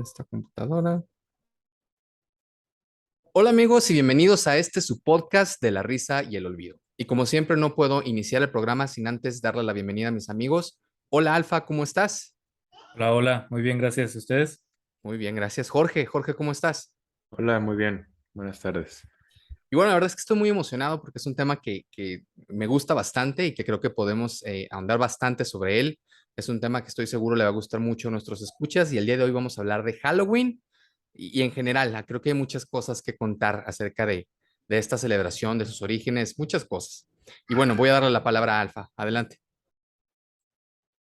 Esta computadora. Hola amigos y bienvenidos a este su podcast de la risa y el olvido. Y como siempre no puedo iniciar el programa sin antes darle la bienvenida a mis amigos. Hola Alfa, ¿cómo estás? Hola, hola, muy bien, gracias. ¿Ustedes? Muy bien, gracias. Jorge, Jorge, ¿cómo estás? Hola, muy bien. Buenas tardes. Y bueno, la verdad es que estoy muy emocionado porque es un tema que me gusta bastante y que creo que podemos ahondar bastante sobre él. Es un tema que estoy seguro le va a gustar mucho a nuestros escuchas y el día de hoy vamos a hablar de Halloween y en general, creo que hay muchas cosas que contar acerca de esta celebración, de sus orígenes, muchas cosas. Y bueno, voy a darle la palabra a Alfa. Adelante.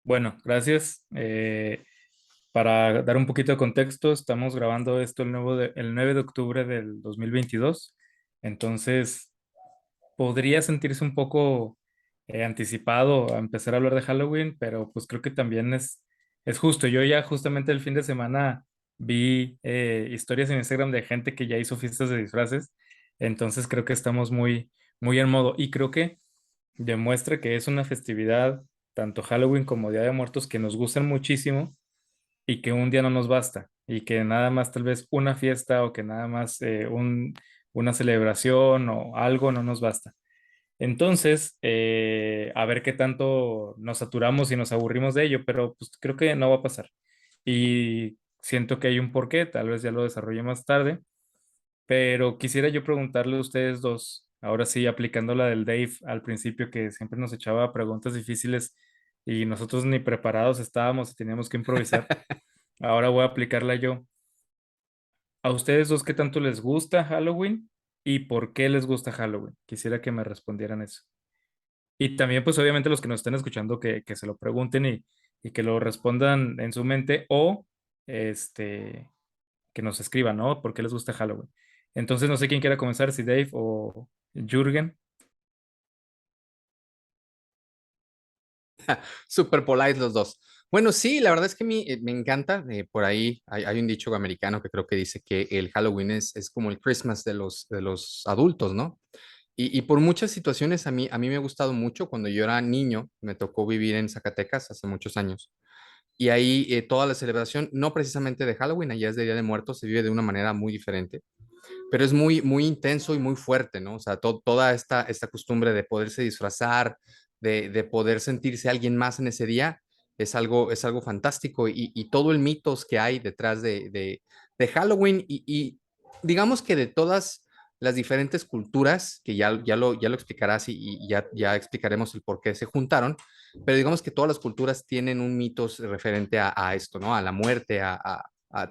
Bueno, gracias. Para dar un poquito de contexto, estamos grabando esto el 9 de octubre del 2022. Entonces, podría sentirse un poco anticipado a empezar a hablar de Halloween, pero pues creo que también es justo. Yo ya justamente el fin de semana vi historias en Instagram de gente que ya hizo fiestas de disfraces. Entonces, creo que estamos muy en modo. Y creo que demuestra que es una festividad, tanto Halloween como Día de Muertos, que nos gustan muchísimo y que un día no nos basta y que nada más tal vez una fiesta o que nada más una celebración o algo no nos basta. Entonces, a ver qué tanto nos saturamos y nos aburrimos de ello, pero pues creo que no va a pasar. Y siento que hay un porqué, tal vez ya lo desarrolle más tarde, pero quisiera yo preguntarle a ustedes dos, ahora sí, aplicando la del Dave al principio, que siempre nos echaba preguntas difíciles y nosotros ni preparados estábamos y teníamos que improvisar. Ahora voy a aplicarla yo. ¿A ustedes dos qué tanto les gusta Halloween y por qué les gusta Halloween? Quisiera que me respondieran eso. Y también, pues obviamente los que nos están escuchando, que se lo pregunten y que lo respondan en su mente o este, que nos escriban, ¿no? ¿Por qué les gusta Halloween? Entonces, no sé quién quiera comenzar, si Dave o Jürgen. Super polite los dos. Bueno, sí, la verdad es que a mí me encanta. Por ahí hay un dicho americano que creo que dice que el Halloween es como el Christmas de los adultos, ¿no? Y por muchas situaciones a mí me ha gustado mucho. Cuando yo era niño, me tocó vivir en Zacatecas hace muchos años. Y ahí toda la celebración, no precisamente de Halloween, allá es de Día de Muertos, se vive de una manera muy diferente, pero es muy, muy intenso y muy fuerte, ¿no? O sea, toda esta costumbre de poderse disfrazar, de poder sentirse alguien más en ese día, es algo fantástico y todo el mitos que hay detrás de Halloween digamos que de todas las diferentes culturas, que ya lo explicarás y ya explicaremos el por qué se juntaron, pero digamos que todas las culturas tienen un mitos referente a esto, ¿no? A la muerte, a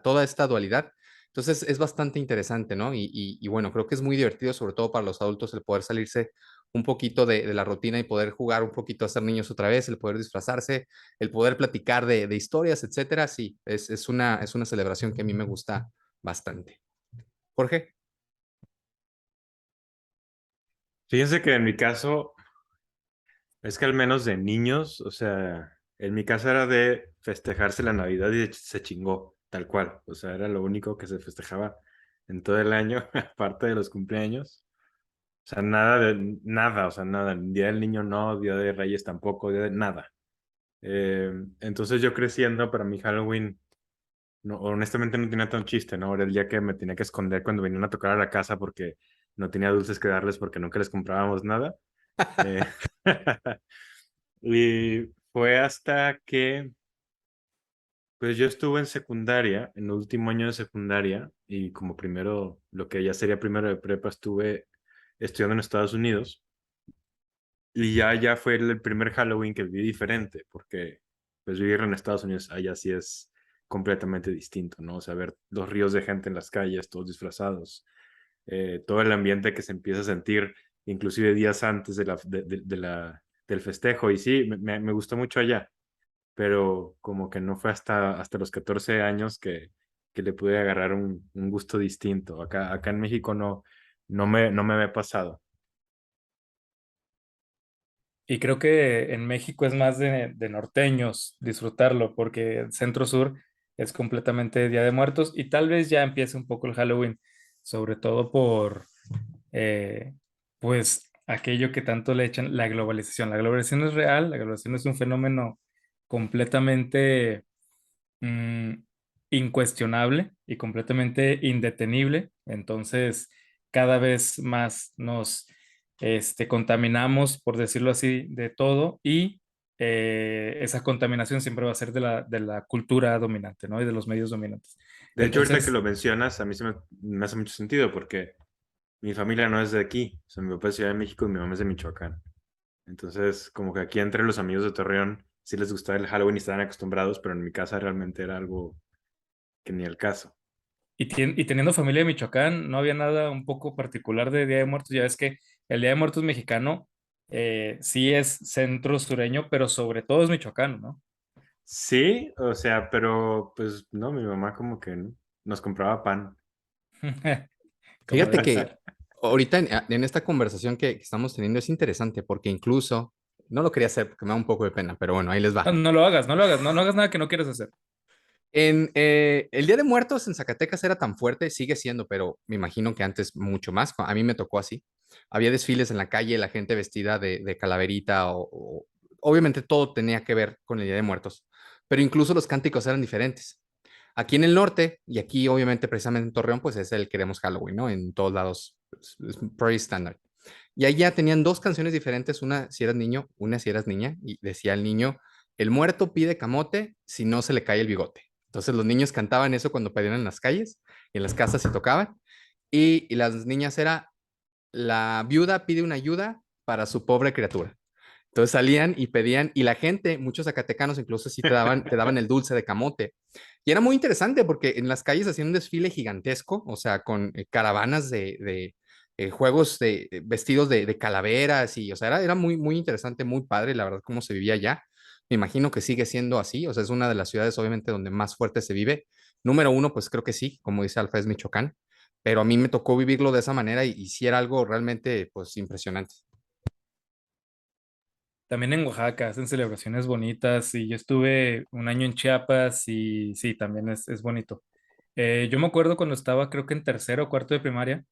toda esta dualidad. Entonces es bastante interesante, ¿no? Y bueno, creo que es muy divertido, sobre todo para los adultos, el poder salirse un poquito de la rutina y poder jugar un poquito a ser niños otra vez, el poder disfrazarse, el poder platicar de historias, etcétera. Sí, es una celebración que a mí me gusta bastante. Jorge. Fíjense que en mi caso, es que al menos de niños, o sea, en mi casa era de festejarse la Navidad y se chingó, tal cual. O sea, era lo único que se festejaba en todo el año, aparte de los cumpleaños. O sea, nada, o sea, nada. Día del niño no, Día de Reyes tampoco, día de nada. Entonces yo creciendo, para mí Halloween, no, honestamente no tenía tan chiste, ¿no? Era el día que me tenía que esconder cuando venían a tocar a la casa porque no tenía dulces que darles porque nunca les comprábamos nada. Eh, y fue hasta que, pues yo estuve en secundaria, en el último año de secundaria, y como primero, lo que ya sería primero de prepa, estuve estudiando en Estados Unidos. Y ya fue el primer Halloween que viví diferente, porque pues vivir en Estados Unidos allá sí es completamente distinto, ¿no? O sea, ver los ríos de gente en las calles, todos disfrazados, todo el ambiente que se empieza a sentir, inclusive días antes del festejo. Y sí, me gustó mucho allá, pero como que no fue hasta los 14 años que le pude agarrar un gusto distinto. Acá en México no me había pasado. Y creo que en México es más de norteños disfrutarlo, porque centro-sur es completamente Día de Muertos y tal vez ya empiece un poco el Halloween, sobre todo por, eh, pues, aquello que tanto le echan la globalización. La globalización es real, la globalización es un fenómeno completamente mm, incuestionable y completamente indetenible. Entonces, cada vez más nos contaminamos, por decirlo así, de todo y esa contaminación siempre va a ser de la cultura dominante, ¿no? Y de los medios dominantes. De hecho, ahorita que Entonces, lo mencionas, a mí me hace mucho sentido porque mi familia no es de aquí. O sea, mi papá es de Ciudad de México y mi mamá es de Michoacán. Entonces, como que aquí entre los amigos de Torreón sí les gustaba el Halloween y estaban acostumbrados, pero en mi casa realmente era algo que ni el caso. y teniendo familia de Michoacán, no había nada un poco particular de Día de Muertos. Ya ves que el Día de Muertos mexicano sí es centro sureño, pero sobre todo es michoacano, ¿no? Sí, o sea, pero pues no, mi mamá como que nos compraba pan. Como Fíjate debe que ser. ahorita en esta conversación que estamos teniendo es interesante porque incluso, no lo quería hacer porque me da un poco de pena, pero bueno, ahí les No, va. no lo hagas, no lo hagas, no hagas nada que no quieras hacer. El Día de Muertos en Zacatecas era tan fuerte, sigue siendo, pero me imagino que antes mucho más. A mí me tocó así. Había desfiles en la calle, la gente vestida de calaverita obviamente todo tenía que ver con el Día de Muertos, pero incluso los cánticos eran diferentes. Aquí en el norte, y aquí obviamente precisamente en Torreón, pues es el Queremos Halloween, ¿no? En todos lados es pretty estándar. Y allá tenían dos canciones diferentes, una si eras niño, una si eras niña, y decía el niño, el muerto pide camote si no se le cae el bigote. Entonces los niños cantaban eso cuando pedían en las calles y en las casas se tocaban. Y las niñas era, la viuda pide una ayuda para su pobre criatura. Entonces salían y pedían, y la gente, muchos zacatecanos incluso sí te daban el dulce de camote. Y era muy interesante porque en las calles hacían un desfile gigantesco, o sea, con caravanas de juegos de vestidos de calaveras y, o sea, era muy, muy interesante, muy padre, la verdad, cómo se vivía allá. Me imagino que sigue siendo así, o sea, es una de las ciudades obviamente donde más fuerte se vive. Número uno, pues creo que sí, como dice Alfa, es Michoacán, pero a mí me tocó vivirlo de esa manera y sí era algo realmente, pues, impresionante. También en Oaxaca hacen celebraciones bonitas y yo estuve un año en Chiapas y sí, también es bonito. Yo me acuerdo cuando estaba creo que en tercero o cuarto de primaria,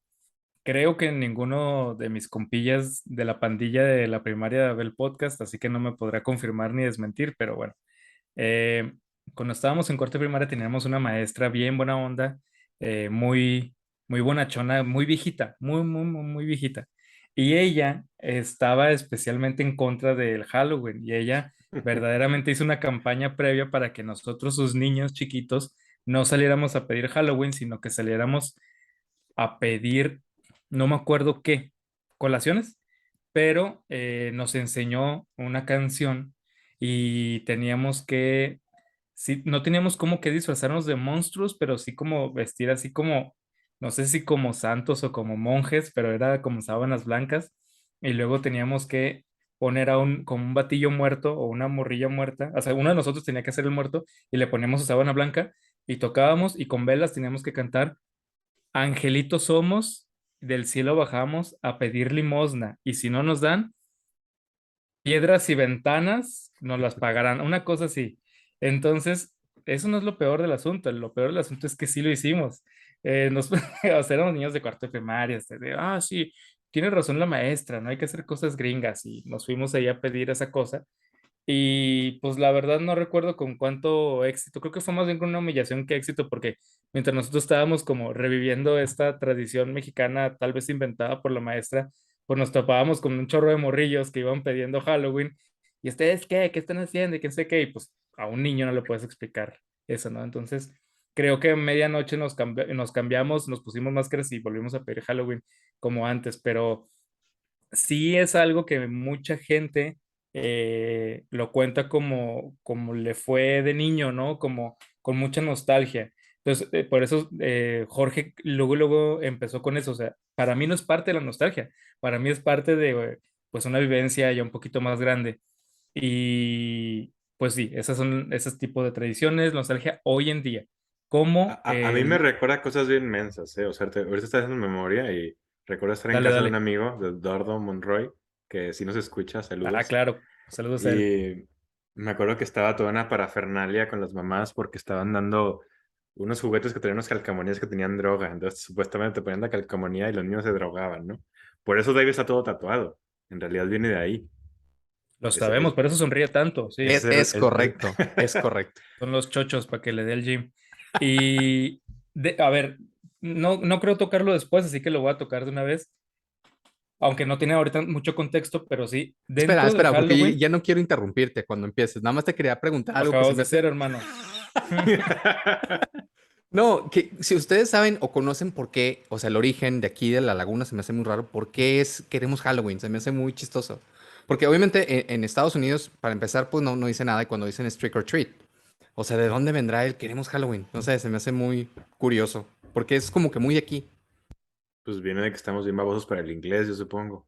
creo que ninguno de mis compillas de la pandilla de la primaria ve el podcast, así que no me podrá confirmar ni desmentir, pero bueno. Eh, Cuando estábamos en cuarto de primaria teníamos una maestra bien buena onda, muy, muy bonachona, muy viejita, muy viejita. Y ella estaba especialmente en contra del Halloween y ella verdaderamente hizo una campaña previa para que nosotros, sus niños chiquitos, no saliéramos a pedir Halloween, sino que saliéramos a pedir, no me acuerdo qué, colaciones, pero nos enseñó una canción y teníamos que, sí, no teníamos como que disfrazarnos de monstruos, pero sí como vestir así como, no sé si como santos o como monjes, pero era como sábanas blancas y luego teníamos que poner a como un batillo muerto o una morrilla muerta, o sea, uno de nosotros tenía que hacer el muerto y le poníamos su sábana blanca y tocábamos y con velas teníamos que cantar angelitos somos, del cielo bajamos a pedir limosna, y si no nos dan, piedras y ventanas nos las pagarán, una cosa así. Entonces, eso no es lo peor del asunto, lo peor del asunto es que sí lo hicimos. O sea, éramos niños de cuarto de primaria, sí, tiene razón la maestra, no hay que hacer cosas gringas, y nos fuimos ahí a pedir esa cosa. Y pues la verdad no recuerdo con cuánto éxito, creo que fue más bien con una humillación que éxito, porque mientras nosotros estábamos como reviviendo esta tradición mexicana, tal vez inventada por la maestra, pues nos topábamos con un chorro de morrillos que iban pidiendo Halloween. ¿Y ustedes qué? ¿Qué están haciendo? Y quién sé qué. Y pues a un niño no le puedes explicar eso, ¿no? Entonces creo que a medianoche nos cambiamos, nos pusimos máscaras y volvimos a pedir Halloween como antes, pero sí es algo que mucha gente lo cuenta como, como le fue de niño, ¿no? Como con mucha nostalgia. Entonces, por eso Jorge luego empezó con eso. O sea, para mí no es parte de la nostalgia, para mí es parte de, pues, una vivencia ya un poquito más grande. Y pues sí, esas son esos tipos de tradiciones, nostalgia hoy en día. Como A mí me el... recuerda cosas bien mensas, ¿eh? O sea, ahorita estás haciendo memoria y recuerdo estar en Dale, casa de un dale. amigo, de Eduardo Monroy, que si nos escucha, Ah, saludos. claro. Saludos a él. Y me acuerdo que estaba toda una parafernalia con las mamás porque estaban dando unos juguetes que tenían unos calcamonías que tenían droga. Entonces, supuestamente te ponían la calcamonía y los niños se drogaban, ¿no? Por eso Dave está todo tatuado. En realidad viene de ahí. Lo Ese es, sabemos, por eso sonríe tanto, sí. ese es Es correcto, es correcto. Son los chochos para que le dé el gym. Y, a ver, no creo tocarlo después, así que lo voy a tocar de una vez, aunque no tiene ahorita mucho contexto, pero sí, Espera, dentro de espera, porque Halloween, ya no quiero interrumpirte cuando empieces. Nada más te quería preguntar lo algo que se acabamos me de hace. hacer, hermano. No, que si ustedes saben o conocen por qué, o sea, el origen de aquí de la laguna se me hace muy raro. ¿Por qué queremos Halloween? Se me hace muy chistoso. Porque obviamente en Estados Unidos, para empezar, pues no dice nada y cuando dicen es trick or treat. O sea, ¿de dónde vendrá el queremos Halloween? No sé, se me hace muy curioso. Porque es como que muy aquí. Pues viene de que estamos bien babosos para el inglés, yo supongo.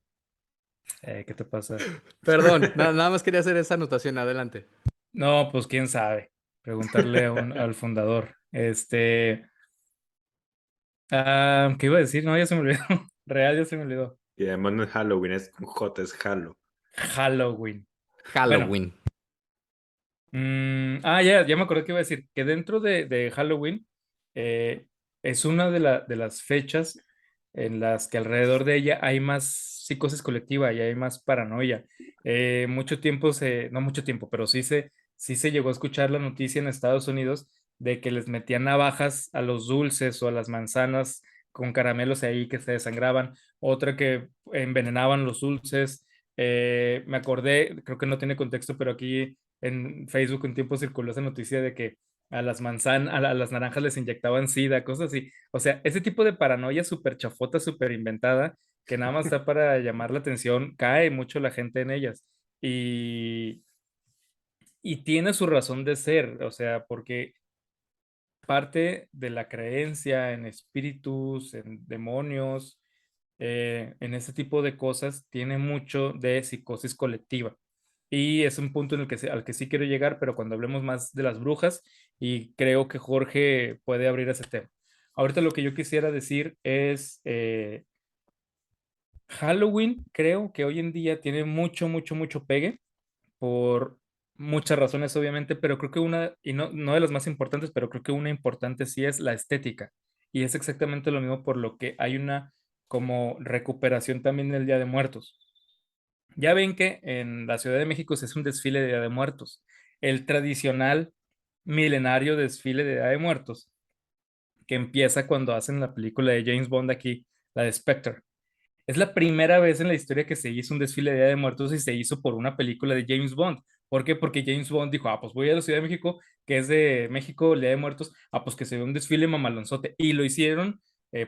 ¿Qué te pasa? Perdón, nada más quería hacer esa anotación. Adelante. No, pues quién sabe. Preguntarle al fundador. ¿Qué iba a decir? No, ya se me olvidó. Real, ya se me olvidó. Y además no es Halloween, es con J, es Halo. Halloween. Bueno, Halloween. ya me acordé que iba a decir que dentro de Halloween eh, es una de las fechas en las que alrededor de ella hay más psicosis colectiva y hay más paranoia. Mucho tiempo no mucho tiempo, pero sí se llegó a escuchar la noticia en Estados Unidos de que les metían navajas a los dulces o a las manzanas con caramelos ahí que se desangraban, otra que envenenaban los dulces. Me acordé, creo que no tiene contexto, pero aquí en Facebook un tiempo circuló esa noticia de que a las manzanas, a las naranjas les inyectaban sida, cosas así. O sea, ese tipo de paranoia súper chafota, súper inventada, que nada más está para llamar la atención, cae mucho la gente en ellas. Y, y tiene su razón de ser, o sea, porque parte de la creencia en espíritus, en demonios, en ese tipo de cosas, tiene mucho de psicosis colectiva. Y es un punto en el que al que sí quiero llegar, pero cuando hablemos más de las brujas, y creo que Jorge puede abrir ese tema. Ahorita lo que yo quisiera decir es, Halloween creo que hoy en día tiene mucho pegue por muchas razones, obviamente, pero creo que una, y no de las más importantes, pero creo que una importante sí es la estética. Y es exactamente lo mismo por lo que hay una como recuperación también del Día de Muertos. Ya ven que en la Ciudad de México se hace un desfile de Día de Muertos, el tradicional milenario desfile de Día de Muertos, que empieza cuando hacen la película de James Bond aquí, la de Spectre. Es la primera vez en la historia que se hizo un desfile de Día de Muertos y se hizo por una película de James Bond. ¿Por qué? Porque James Bond dijo, pues voy a la Ciudad de México, que es de México, el Día de Muertos, pues que se ve un desfile mamalonzote. Y lo hicieron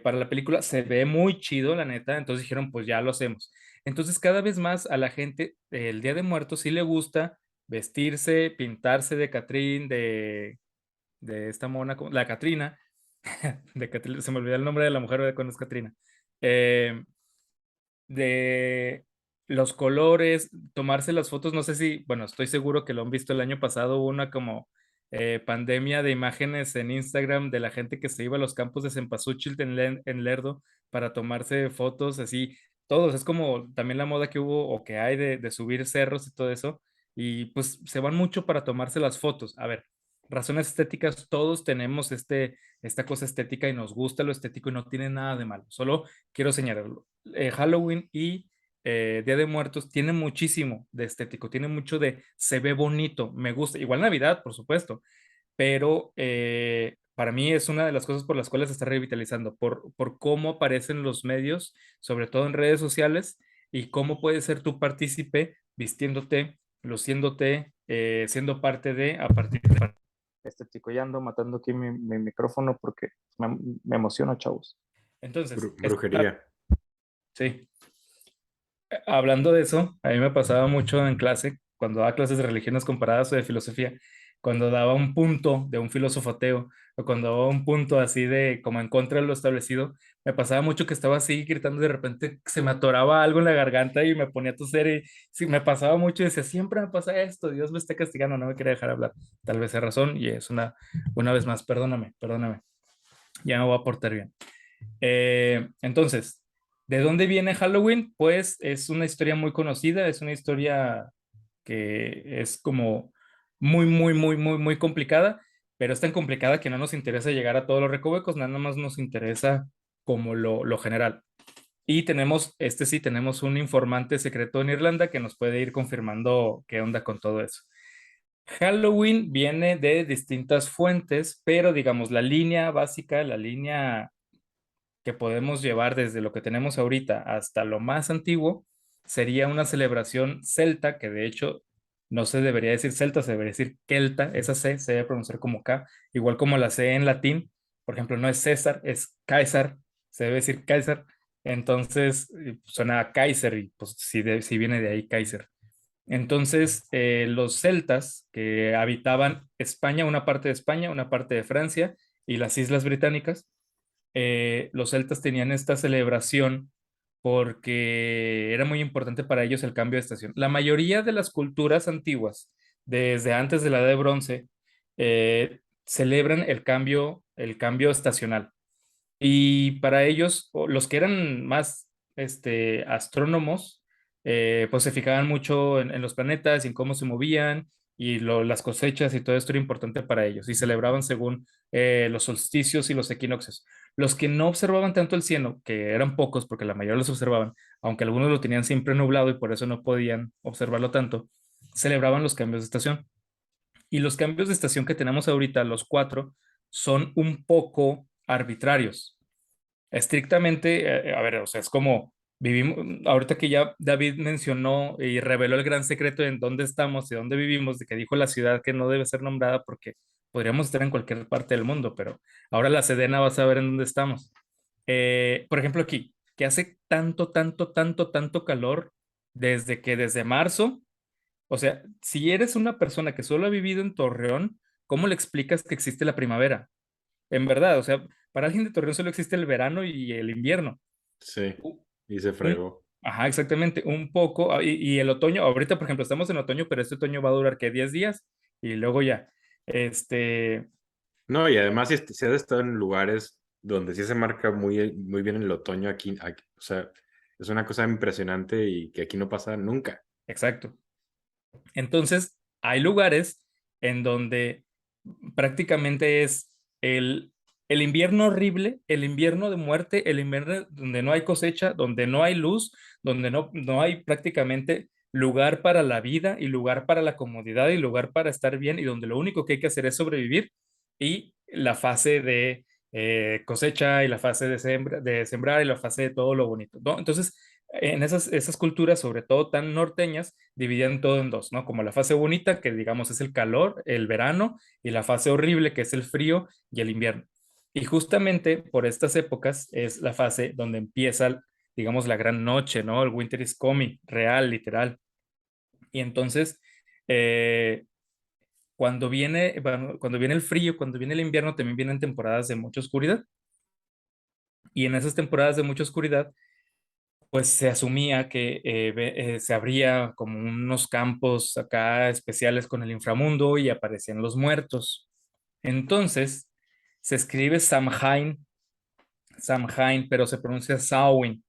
para la película, se ve muy chido, la neta, entonces dijeron, pues ya lo hacemos. Entonces cada vez más a la gente el Día de Muertos sí le gusta vestirse, pintarse de Catrín, de esta mona, la Catrina, se me olvidó el nombre de la mujer cuando es Catrina. Eh, de los colores, tomarse las fotos, no sé si, bueno, estoy seguro que lo han visto el año pasado, hubo una como pandemia de imágenes en Instagram de la gente que se iba a los campos de Cempasúchil en Lerdo para tomarse fotos, así, todos, es como también la moda que hubo o que hay de subir cerros y todo eso, y pues se van mucho para tomarse las fotos. A ver, razones estéticas, todos tenemos esta cosa estética y nos gusta lo estético y no tiene nada de malo, solo quiero señalarlo. Halloween y Día de Muertos tiene muchísimo de estético, tiene mucho de se ve bonito, me gusta, igual Navidad, por supuesto, pero para mí es una de las cosas por las cuales se está revitalizando, por cómo aparecen los medios, sobre todo en redes sociales, y cómo puedes ser tu partícipe vistiéndote, luciéndote, siendo parte de, a partir de... Estético, ya ando matando aquí mi micrófono porque me emociono, chavos. Entonces, Brujería. sí. Hablando de eso, a mí me pasaba mucho en clase, cuando daba clases de religiones comparadas o de filosofía, cuando daba un punto de un filósofo ateo, o cuando daba un punto así de como en contra de lo establecido, me pasaba mucho que estaba así gritando y de repente se me atoraba algo en la garganta y me ponía a toser y sí, me pasaba mucho y decía, siempre me pasa esto, Dios me está castigando, no me quiere dejar hablar. Tal vez es razón y es una vez más, perdóname, ya me voy a portar bien. Entonces, ¿de dónde viene Halloween? Pues es una historia muy conocida, es una historia que es como muy complicada, pero es tan complicada que no nos interesa llegar a todos los recovecos, nada más nos interesa como lo general. Y tenemos, sí, tenemos un informante secreto en Irlanda que nos puede ir confirmando qué onda con todo eso. Halloween viene de distintas fuentes, pero digamos, la línea básica, la línea que podemos llevar desde lo que tenemos ahorita hasta lo más antiguo, sería una celebración celta, que de hecho no se debería decir celta, se debería decir celta, esa C se debe pronunciar como K, igual como la C en latín, por ejemplo, no es César, es Caesar, se debe decir Kaiser, entonces suena a Kaiser y pues si viene de ahí Kaiser. Entonces, los celtas que habitaban España, una parte de España, una parte de Francia y las Islas Británicas, los celtas tenían esta celebración porque era muy importante para ellos el cambio de estación. La mayoría de las culturas antiguas, desde antes de la Edad de Bronce, celebran el cambio estacional. Y para ellos, los que eran más astrónomos, pues se fijaban mucho en los planetas y en cómo se movían y las cosechas y todo esto era importante para ellos y celebraban según los solsticios y los equinoccios. Los que no observaban tanto el cielo, que eran pocos porque la mayoría los observaban, aunque algunos lo tenían siempre nublado y por eso no podían observarlo tanto, celebraban los cambios de estación. Y los cambios de estación que tenemos ahorita, los cuatro, son un poco arbitrarios. Estrictamente, a ver, o sea, es como vivimos, ahorita que ya David mencionó y reveló el gran secreto en dónde estamos y dónde vivimos, de que dijo la ciudad que no debe ser nombrada porque podríamos estar en cualquier parte del mundo, pero ahora la Sedena va a saber en dónde estamos. Por ejemplo, aquí, que hace tanto calor desde marzo. O sea, si eres una persona que solo ha vivido en Torreón, ¿cómo le explicas que existe la primavera? En verdad, o sea, para alguien de Torreón solo existe el verano y el invierno. Sí, U- y se Un, fregó. ajá, exactamente, un poco. Y el otoño, ahorita, por ejemplo, estamos en otoño, pero este otoño va a durar, ¿qué? 10 días y luego ya. Este, No, y además si has estado en lugares donde sí se marca muy bien el otoño aquí, o sea, es una cosa impresionante y que aquí no pasa nunca. exacto. Entonces, hay lugares en donde prácticamente es el, el invierno horrible, el invierno de muerte, el invierno donde no hay cosecha, donde no hay luz, donde no hay prácticamente lugar para la vida y lugar para la comodidad y lugar para estar bien y donde lo único que hay que hacer es sobrevivir y la fase de cosecha y la fase de sembrar y la fase de todo lo bonito, ¿no? Entonces, en esas culturas, sobre todo tan norteñas, dividían todo en dos, ¿no? Como la fase bonita, que digamos es el calor, el verano, y la fase horrible, que es el frío y el invierno. Y justamente por estas épocas es la fase donde empieza, digamos, la gran noche, ¿no? El winter is coming, real, literal. Y entonces, eh, cuando viene el frío, cuando viene el invierno, también vienen temporadas de mucha oscuridad. Y en esas temporadas de mucha oscuridad, pues se asumía que se abría como unos campos acá especiales con el inframundo y aparecían los muertos. Entonces, se escribe Samhain, pero se pronuncia Samhain,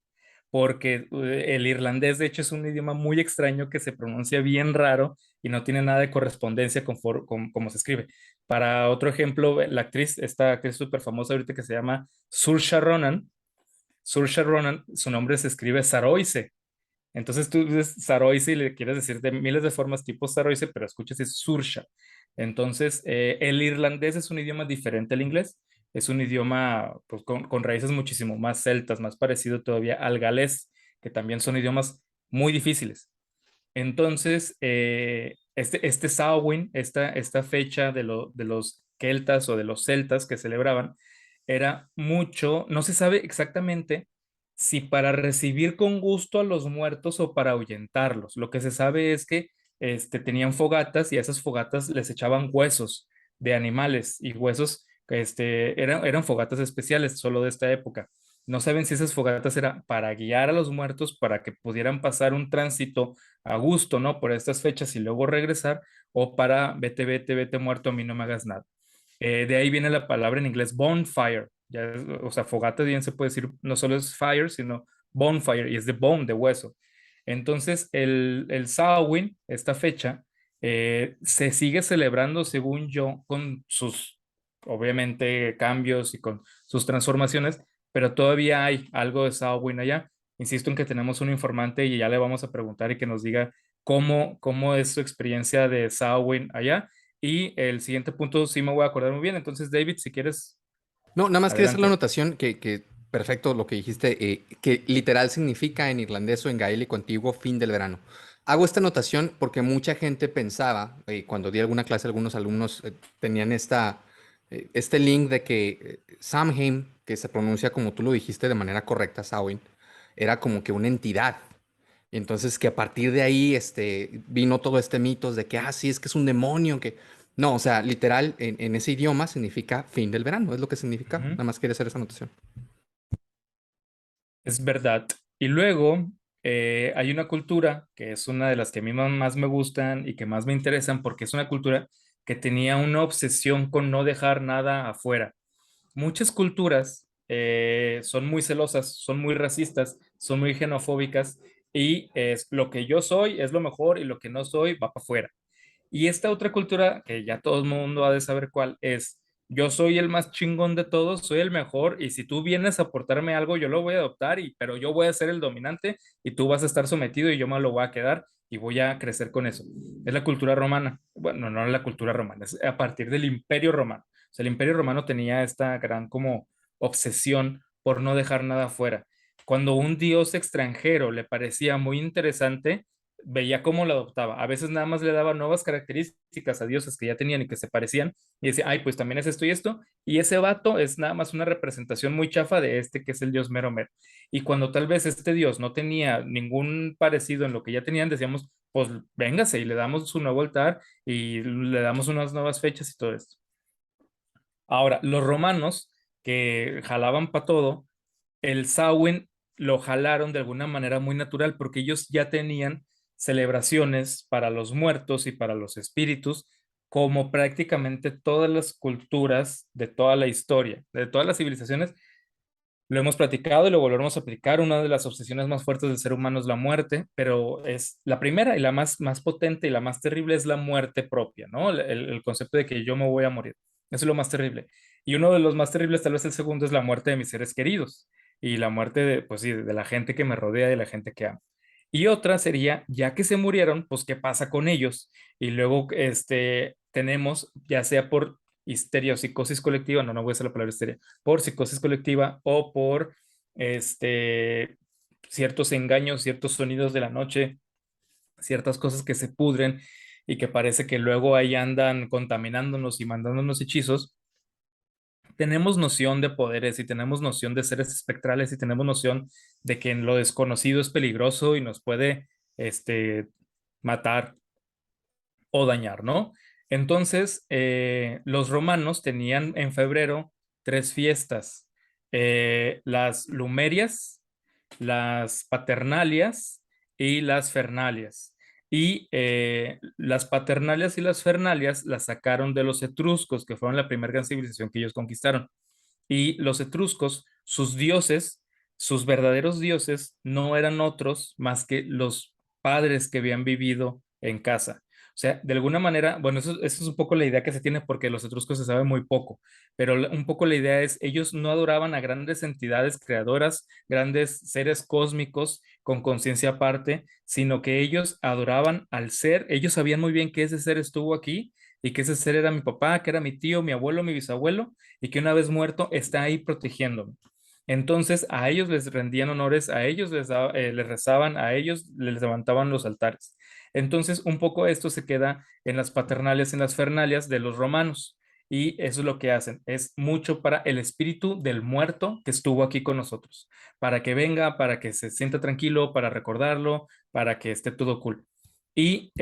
porque el irlandés de hecho es un idioma muy extraño que se pronuncia bien raro y no tiene nada de correspondencia con cómo se escribe. Para otro ejemplo, la actriz, esta actriz súper famosa ahorita que se llama Saoirse Ronan, su nombre se escribe Saroise. Entonces tú dices Saroise y le quieres decir de miles de formas tipo Saroise, pero escuchas es Sursha. Entonces, el irlandés es un idioma diferente al inglés. Es un idioma pues, con raíces muchísimo más celtas, más parecido todavía al galés, que también son idiomas muy difíciles. Entonces, este Samhain, esta fecha de los keltas o de los celtas que celebraban, era mucho, no se sabe exactamente si para recibir con gusto a los muertos o para ahuyentarlos. Lo que se sabe es que tenían fogatas y a esas fogatas les echaban huesos de animales y huesos que eran fogatas especiales solo de esta época. No saben si esas fogatas eran para guiar a los muertos, para que pudieran pasar un tránsito a gusto, ¿no? Por estas fechas y luego regresar, o para vete muerto, a mí no me hagas nada. De ahí viene la palabra en inglés bonfire, o sea, fogata bien se puede decir, no solo es fire, sino bonfire, y es de bone, de hueso. Entonces, el Samhain, esta fecha, se sigue celebrando, según yo, con sus, obviamente, cambios y con sus transformaciones, pero todavía hay algo de Samhain allá. Insisto en que tenemos un informante y ya le vamos a preguntar y que nos diga cómo es su experiencia de Samhain allá. Y el siguiente punto sí me voy a acordar muy bien. Entonces, David, si quieres, No, nada más quería hacer la adelante. anotación perfecto lo que dijiste, que literal significa en irlandés o en gaélico antiguo fin del verano. Hago esta anotación porque mucha gente pensaba, cuando di alguna clase, algunos alumnos tenían este link de que Samhain, que se pronuncia como tú lo dijiste de manera correcta, Samhain, era como que una entidad. Y entonces que a partir de ahí vino todo este mitos de que, sí, es que es un demonio, que... No, o sea, literal, en ese idioma significa fin del verano, es lo que significa. Ujú. Nada más quería hacer esa anotación. Es verdad. Y luego hay una cultura que es una de las que a mí más me gustan y que más me interesan porque es una cultura que tenía una obsesión con no dejar nada afuera. Muchas culturas son muy celosas, son muy racistas, son muy xenofóbicas y es lo que yo soy es lo mejor y lo que no soy va para afuera. Y esta otra cultura, que ya todo el mundo ha de saber cuál es, yo soy el más chingón de todos, soy el mejor, y si tú vienes a aportarme algo, yo lo voy a adoptar, pero yo voy a ser el dominante y tú vas a estar sometido y yo me lo voy a quedar y voy a crecer con eso. Es la cultura romana. Bueno, no es la cultura romana, es a partir del Imperio Romano. O sea, el Imperio Romano tenía esta gran como obsesión por no dejar nada afuera. Cuando un dios extranjero le parecía muy interesante, veía cómo lo adoptaba. A veces nada más le daba nuevas características a dioses que ya tenían y que se parecían y decía, ay, pues también es esto y esto. Y ese vato es nada más una representación muy chafa de este que es el dios mero mero. Y cuando tal vez este dios no tenía ningún parecido en lo que ya tenían, decíamos, pues véngase y le damos su nuevo altar y le damos unas nuevas fechas y todo esto. Ahora, los romanos que jalaban para todo, el Samhain lo jalaron de alguna manera muy natural porque ellos ya tenían celebraciones para los muertos y para los espíritus, como prácticamente todas las culturas de toda la historia, de todas las civilizaciones. Lo hemos platicado y lo volveremos a platicar. Una de las obsesiones más fuertes del ser humano es la muerte, pero es la primera y la más potente y la más terrible es la muerte propia, ¿no? El concepto de que yo me voy a morir. Eso es lo más terrible. Y uno de los más terribles, tal vez el segundo, es la muerte de mis seres queridos y la muerte de, pues sí, de la gente que me rodea y de la gente que amo. Y otra sería, ya que se murieron, pues, ¿qué pasa con ellos? Y luego, tenemos, ya sea por histeria o psicosis colectiva, no voy a usar la palabra histeria, por psicosis colectiva o por este, ciertos engaños, ciertos sonidos de la noche, ciertas cosas que se pudren y que parece que luego ahí andan contaminándonos y mandándonos hechizos. Tenemos noción de poderes y tenemos noción de seres espectrales y tenemos noción de que en lo desconocido es peligroso y nos puede matar o dañar, ¿no? Entonces, los romanos tenían en febrero tres fiestas, las Lumerias, las Paternalias y las Fernalias. Y las Paternalias y las Fernalias las sacaron de los etruscos, que fueron la primera gran civilización que ellos conquistaron. Y los etruscos, sus dioses, sus verdaderos dioses, no eran otros más que los padres que habían vivido en casa. O sea, de alguna manera, bueno, eso es un poco la idea que se tiene porque de los etruscos se sabe muy poco, pero un poco la idea es, ellos no adoraban a grandes entidades creadoras, grandes seres cósmicos con conciencia aparte, sino que ellos adoraban al ser, ellos sabían muy bien que ese ser estuvo aquí y que ese ser era mi papá, que era mi tío, mi abuelo, mi bisabuelo, y que una vez muerto está ahí protegiéndome. Entonces a ellos les rendían honores, a ellos les rezaban, a ellos les levantaban los altares. Entonces un poco esto se queda en las paternales, en las fernalias de los romanos. Y eso es lo que hacen, es mucho para el espíritu del muerto que estuvo aquí con nosotros, para que venga, para que se sienta tranquilo, para recordarlo, para que esté todo cool. Y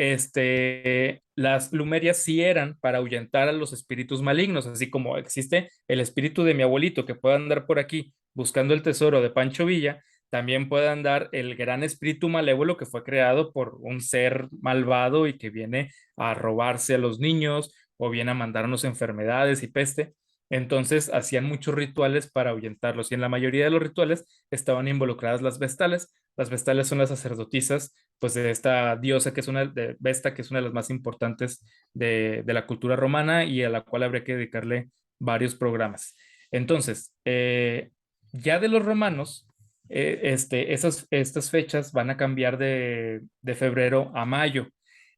las lumerias sí eran para ahuyentar a los espíritus malignos, así como existe el espíritu de mi abuelito que puede andar por aquí buscando el tesoro de Pancho Villa, también puede andar el gran espíritu malévolo que fue creado por un ser malvado y que viene a robarse a los niños o viene a mandarnos enfermedades y peste. Entonces hacían muchos rituales para ahuyentarlos y en la mayoría de los rituales estaban involucradas las vestales. Las vestales son las sacerdotisas pues de esta diosa que es una de Vesta, que es una de las más importantes de la cultura romana y a la cual habría que dedicarle varios programas. Entonces, ya de los romanos, estas fechas van a cambiar de febrero a mayo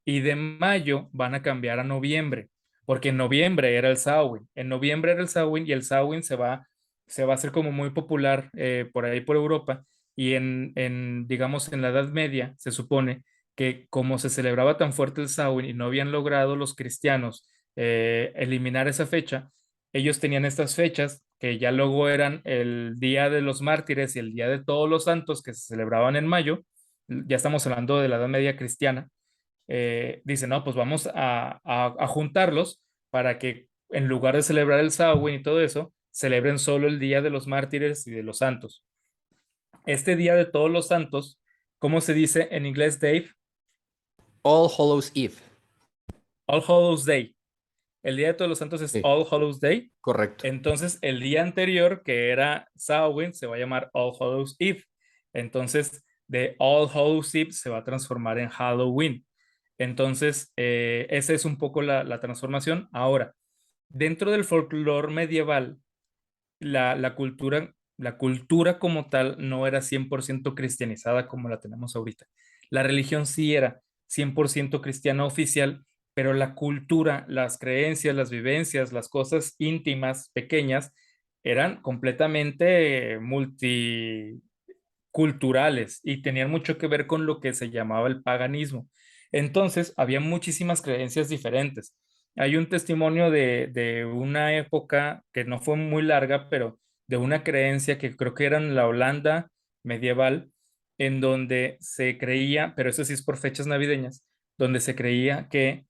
y de mayo van a cambiar a noviembre, porque en noviembre era el Samhain. En noviembre era el Samhain y el Samhain se va a hacer como muy popular por ahí por Europa y digamos, en la Edad Media se supone que como se celebraba tan fuerte el Samhain y no habían logrado los cristianos eliminar esa fecha, ellos tenían estas fechas que ya luego eran el Día de los Mártires y el Día de Todos los Santos que se celebraban en mayo. Ya estamos hablando de la Edad Media cristiana. Dicen, no, pues vamos a juntarlos para que en lugar de celebrar el Samhain y todo eso, celebren solo el Día de los Mártires y de los Santos. Este Día de Todos los Santos, ¿cómo se dice en inglés, Dave? All Hallows Eve. All Hallows Day. El Día de Todos los Santos es Sí, All Hallows Day. correcto. Entonces, el día anterior, que era Samhain, se va a llamar All Hallows Eve. Entonces, de All Hallows Eve se va a transformar en Halloween. Entonces, esa es un poco la transformación. Ahora, dentro del folclore medieval, la cultura como tal no era 100% cristianizada como la tenemos ahorita. La religión sí era 100% cristiana oficial, pero la cultura, las creencias, las vivencias, las cosas íntimas, pequeñas, eran completamente multiculturales y tenían mucho que ver con lo que se llamaba el paganismo. Entonces, había muchísimas creencias diferentes. Hay un testimonio de una época que no fue muy larga, pero de una creencia que creo que era en la Holanda medieval, en donde se creía, pero eso sí es por fechas navideñas, donde se creía que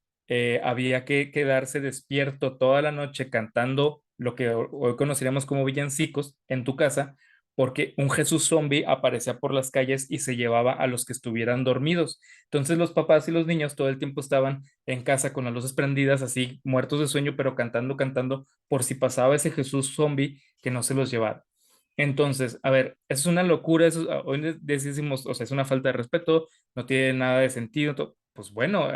había que quedarse despierto toda la noche cantando lo que hoy conoceríamos como villancicos en tu casa, porque un Jesús zombie aparecía por las calles y se llevaba a los que estuvieran dormidos. Entonces los papás y los niños todo el tiempo estaban en casa con las luces prendidas, así muertos de sueño, pero cantando, cantando, por si pasaba ese Jesús zombie que no se los llevara. Entonces, a ver, eso es una locura, hoy decimos, o sea, es una falta de respeto, no tiene nada de sentido. Pues bueno,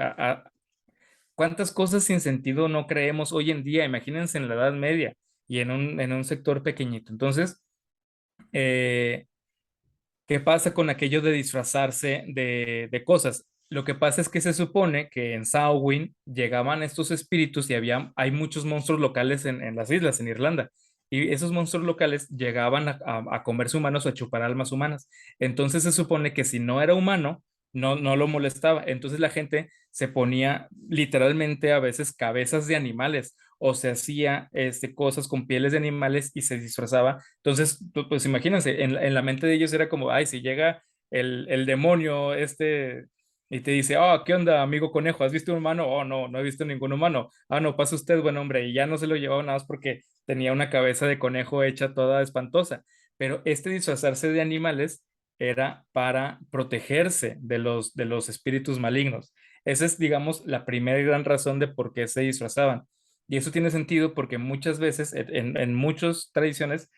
¿cuántas cosas sin sentido no creemos hoy en día? Imagínense en la Edad Media y en un sector pequeñito. Entonces, eh, ¿qué pasa con aquello de disfrazarse de cosas? Lo que pasa es que se supone que en Samhain llegaban estos espíritus y hay muchos monstruos locales en las islas, en Irlanda. Y esos monstruos locales llegaban a comerse humanos o a chupar almas humanas. Entonces se supone que si no era humano, no lo molestaba. Entonces la gente se ponía literalmente a veces cabezas de animales o se hacía cosas con pieles de animales y se disfrazaba. Entonces, pues imagínense, en la mente de ellos era como, ay, si llega el demonio y te dice, oh, ¿qué onda, amigo conejo? ¿Has visto un humano? Oh, no, no he visto ningún humano. Ah, no, pasa usted, buen hombre. Y ya no se lo llevaba nada más porque tenía una cabeza de conejo hecha toda espantosa. Pero disfrazarse de animales era para protegerse de los espíritus malignos. Esa es, digamos, la primera gran razón de por qué se disfrazaban. Y eso tiene sentido porque muchas veces, en muchas tradiciones,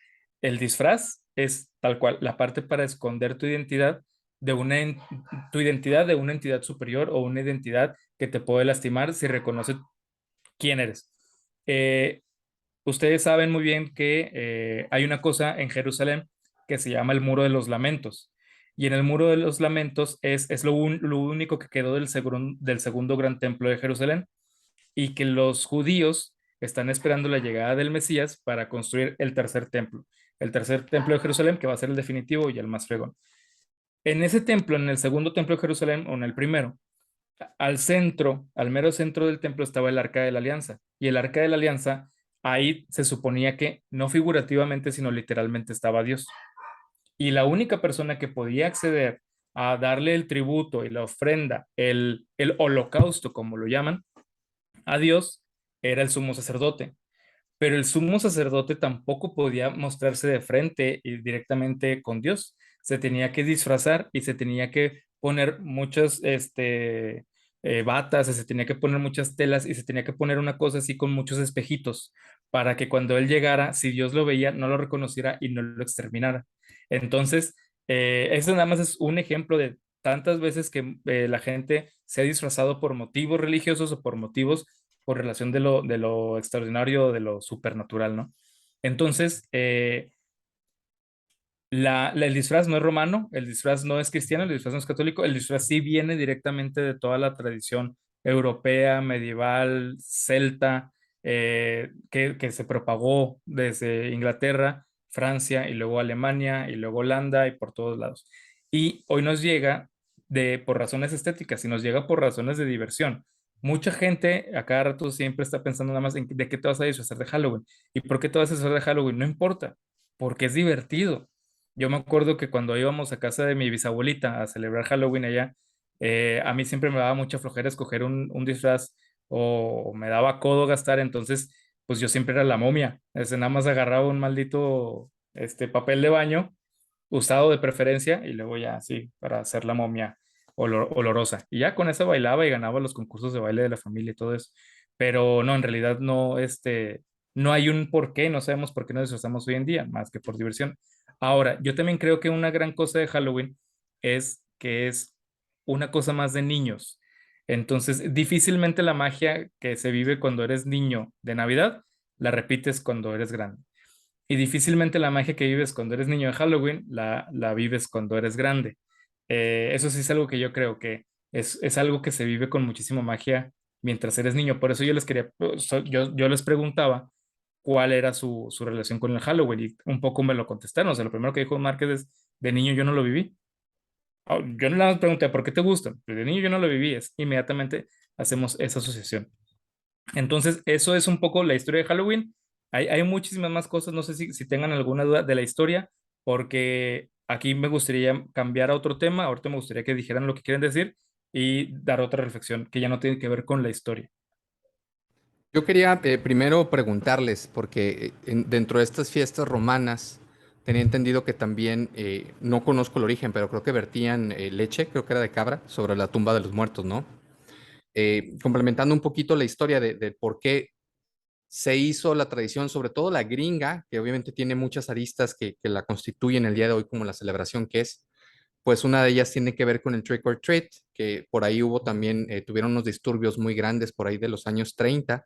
el disfraz es tal cual la parte para esconder tu identidad de una entidad superior o una identidad que te puede lastimar si reconoce quién eres. Eh, Ustedes saben muy bien que hay una cosa en Jerusalén que se llama el Muro de los Lamentos. Y en el Muro de los Lamentos es lo único que quedó del segundo gran templo de Jerusalén y que los judíos están esperando la llegada del Mesías para construir el tercer templo de Jerusalén, que va a ser el definitivo y el más fregón. En ese templo, en el segundo templo de Jerusalén, o en el primero, al centro, al mero centro del templo estaba el Arca de la Alianza. Y el Arca de la Alianza, ahí se suponía que no figurativamente, sino literalmente estaba Dios. Y la única persona que podía acceder a darle el tributo y la ofrenda, el holocausto, como lo llaman, a Dios, era el sumo sacerdote. Pero el sumo sacerdote tampoco podía mostrarse de frente y directamente con Dios. Se tenía que disfrazar y se tenía que poner muchas batas, se tenía que poner muchas telas y se tenía que poner una cosa así con muchos espejitos para que cuando él llegara, si Dios lo veía, no lo reconociera y no lo exterminara. Entonces, eso nada más es un ejemplo de tantas veces que la gente se ha disfrazado por motivos religiosos o por relación de lo extraordinario, de lo supernatural, ¿no? Entonces, El disfraz no es romano, el disfraz no es cristiano, el disfraz no es católico, el disfraz sí viene directamente de toda la tradición europea, medieval, celta, que se propagó desde Inglaterra, Francia y luego Alemania y luego Holanda y por todos lados. Y hoy nos llega por razones estéticas y nos llega por razones de diversión. Mucha gente a cada rato siempre está pensando nada más en de qué te vas a disfrazar de Halloween. ¿Y por qué te vas a disfrazar de Halloween? No importa, porque es divertido. Yo me acuerdo que cuando íbamos a casa de mi bisabuelita a celebrar Halloween allá, a mí siempre me daba mucha flojera escoger un disfraz o me daba codo gastar, entonces pues yo siempre era la momia. Nada más agarraba un maldito papel de baño, usado de preferencia, y luego ya así, para hacer la momia olorosa. Y ya con eso bailaba y ganaba los concursos de baile de la familia y todo eso. Pero no, en realidad no, no hay un por qué, no sabemos por qué nos disfrazamos hoy en día, más que por diversión. Ahora, yo también creo que una gran cosa de Halloween es que es una cosa más de niños. Entonces, difícilmente la magia que se vive cuando eres niño de Navidad, la repites cuando eres grande. Y difícilmente la magia que vives cuando eres niño de Halloween, la vives cuando eres grande. Eso sí es algo que yo creo que es algo que se vive con muchísima magia mientras eres niño. Por eso yo les quería, yo les preguntaba cuál era su relación con el Halloween y un poco me lo contestaron. O sea, lo primero que dijo Márquez es, de niño yo no lo viví. Yo no le pregunté, ¿por qué te gustan? De niño yo no lo viví. Inmediatamente hacemos esa asociación. Entonces, eso es un poco la historia de Halloween. Hay muchísimas más cosas, no sé si tengan alguna duda de la historia, porque aquí me gustaría cambiar a otro tema. Ahorita me gustaría que dijeran lo que quieren decir y dar otra reflexión que ya no tiene que ver con la historia. Yo quería primero preguntarles, porque dentro de estas fiestas romanas tenía entendido que también, no conozco el origen, pero creo que vertían leche, creo que era de cabra, sobre la tumba de los muertos, ¿no? Complementando un poquito la historia de por qué se hizo la tradición, sobre todo la gringa, que obviamente tiene muchas aristas que la constituyen el día de hoy como la celebración que es, pues una de ellas tiene que ver con el trick or treat, que por ahí hubo también, tuvieron unos disturbios muy grandes por ahí de los años 30,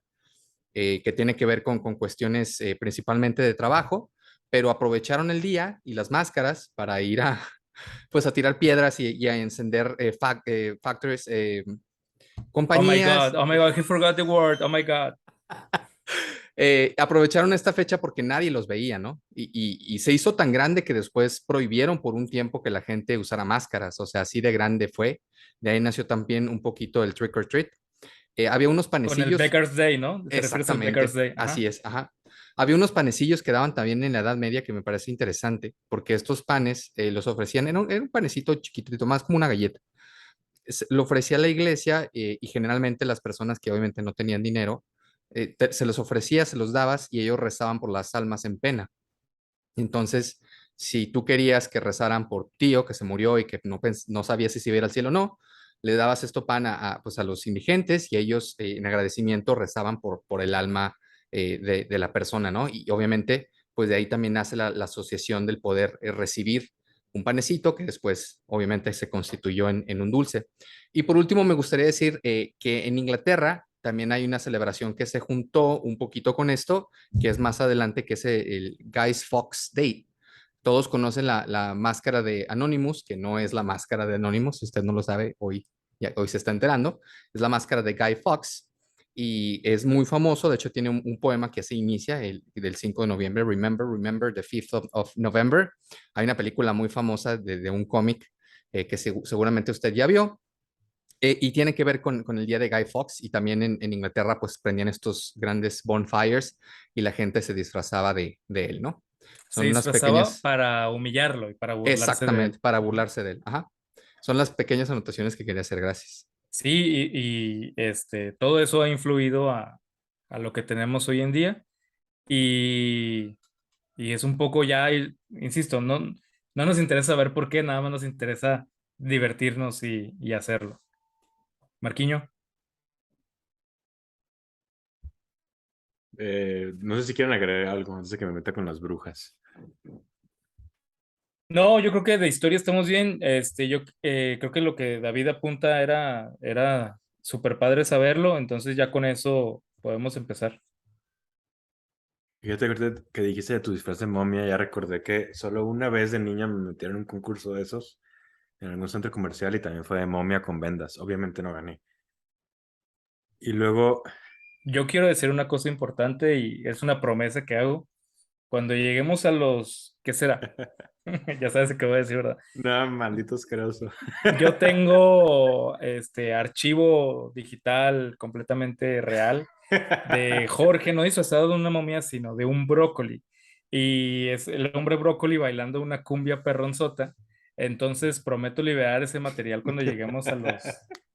que tiene que ver con cuestiones principalmente de trabajo, pero aprovecharon el día y las máscaras para ir a, pues a tirar piedras y a encender factories, compañías. Oh my God, he forgot the word, oh my God. Aprovecharon esta fecha porque nadie los veía, ¿no? Y se hizo tan grande que después prohibieron por un tiempo que la gente usara máscaras, o sea, así de grande fue. De ahí nació también un poquito el trick or treat. Había unos Con el panecillos, Becker's Day, ¿no? Te refieres al Becker's exactamente, Day. así Ajá. es, ajá. Había unos panecillos que daban también en la Edad Media que me parece interesante, porque estos panes los ofrecían, era un panecito chiquitito, más como una galleta. Lo ofrecía la iglesia y generalmente las personas que obviamente no tenían dinero, se los ofrecía, se los dabas y ellos rezaban por las almas en pena. Entonces, si tú querías que rezaran por tío que se murió y que no sabías si se iba a ir al cielo o no, le dabas esto pan pues a los indigentes y ellos en agradecimiento rezaban por el alma de la persona, ¿no? Y obviamente, pues de ahí también nace la asociación del poder recibir un panecito que después obviamente se constituyó en un dulce. Y por último, me gustaría decir que en Inglaterra también hay una celebración que se juntó un poquito con esto, que es más adelante, que es el Guy's Fawkes Day. Todos conocen la máscara de Anonymous, que no es la máscara de Anonymous, si usted no lo sabe, hoy se está enterando, es la máscara de Guy Fawkes y es muy famoso, de hecho tiene un poema que se inicia del 5 de noviembre, Remember, Remember the 5th of November. Hay una película muy famosa de un cómic que seguramente usted ya vio, y tiene que ver con el día de Guy Fawkes y también en Inglaterra pues prendían estos grandes bonfires y la gente se disfrazaba de él, ¿no? Se Son unas disfrazaba pequeñas, para humillarlo y para burlarse de exactamente, él. para Ujú. burlarse de él. Ajá. Son las pequeñas anotaciones que quería hacer, gracias. Sí, todo eso ha influido a lo que tenemos hoy en día y, y es un poco ya, insisto, no nos interesa ver por qué, nada más nos interesa divertirnos y hacerlo. Marquiño. No sé si quieren agregar algo antes de que me meta con las brujas. No, yo creo que de historia estamos bien. Yo creo que lo que David apunta era súper padre saberlo, entonces ya con eso podemos empezar. Fíjate que ahorita que dijiste de tu disfraz de momia, ya recordé que solo una vez de niña me metieron en un concurso de esos en algún centro comercial y también fue de momia con vendas. Obviamente no gané. Y luego, Yo quiero decir una cosa importante y es una promesa que hago. Cuando lleguemos a los, ¿qué será? Ya sabes qué voy a decir, ¿verdad? nada, maldito asqueroso. Yo tengo este archivo digital completamente real de Jorge, no disfrazado de una momia, sino de un brócoli. Y es el hombre brócoli bailando una cumbia perronzota. Entonces prometo liberar ese material cuando lleguemos a los...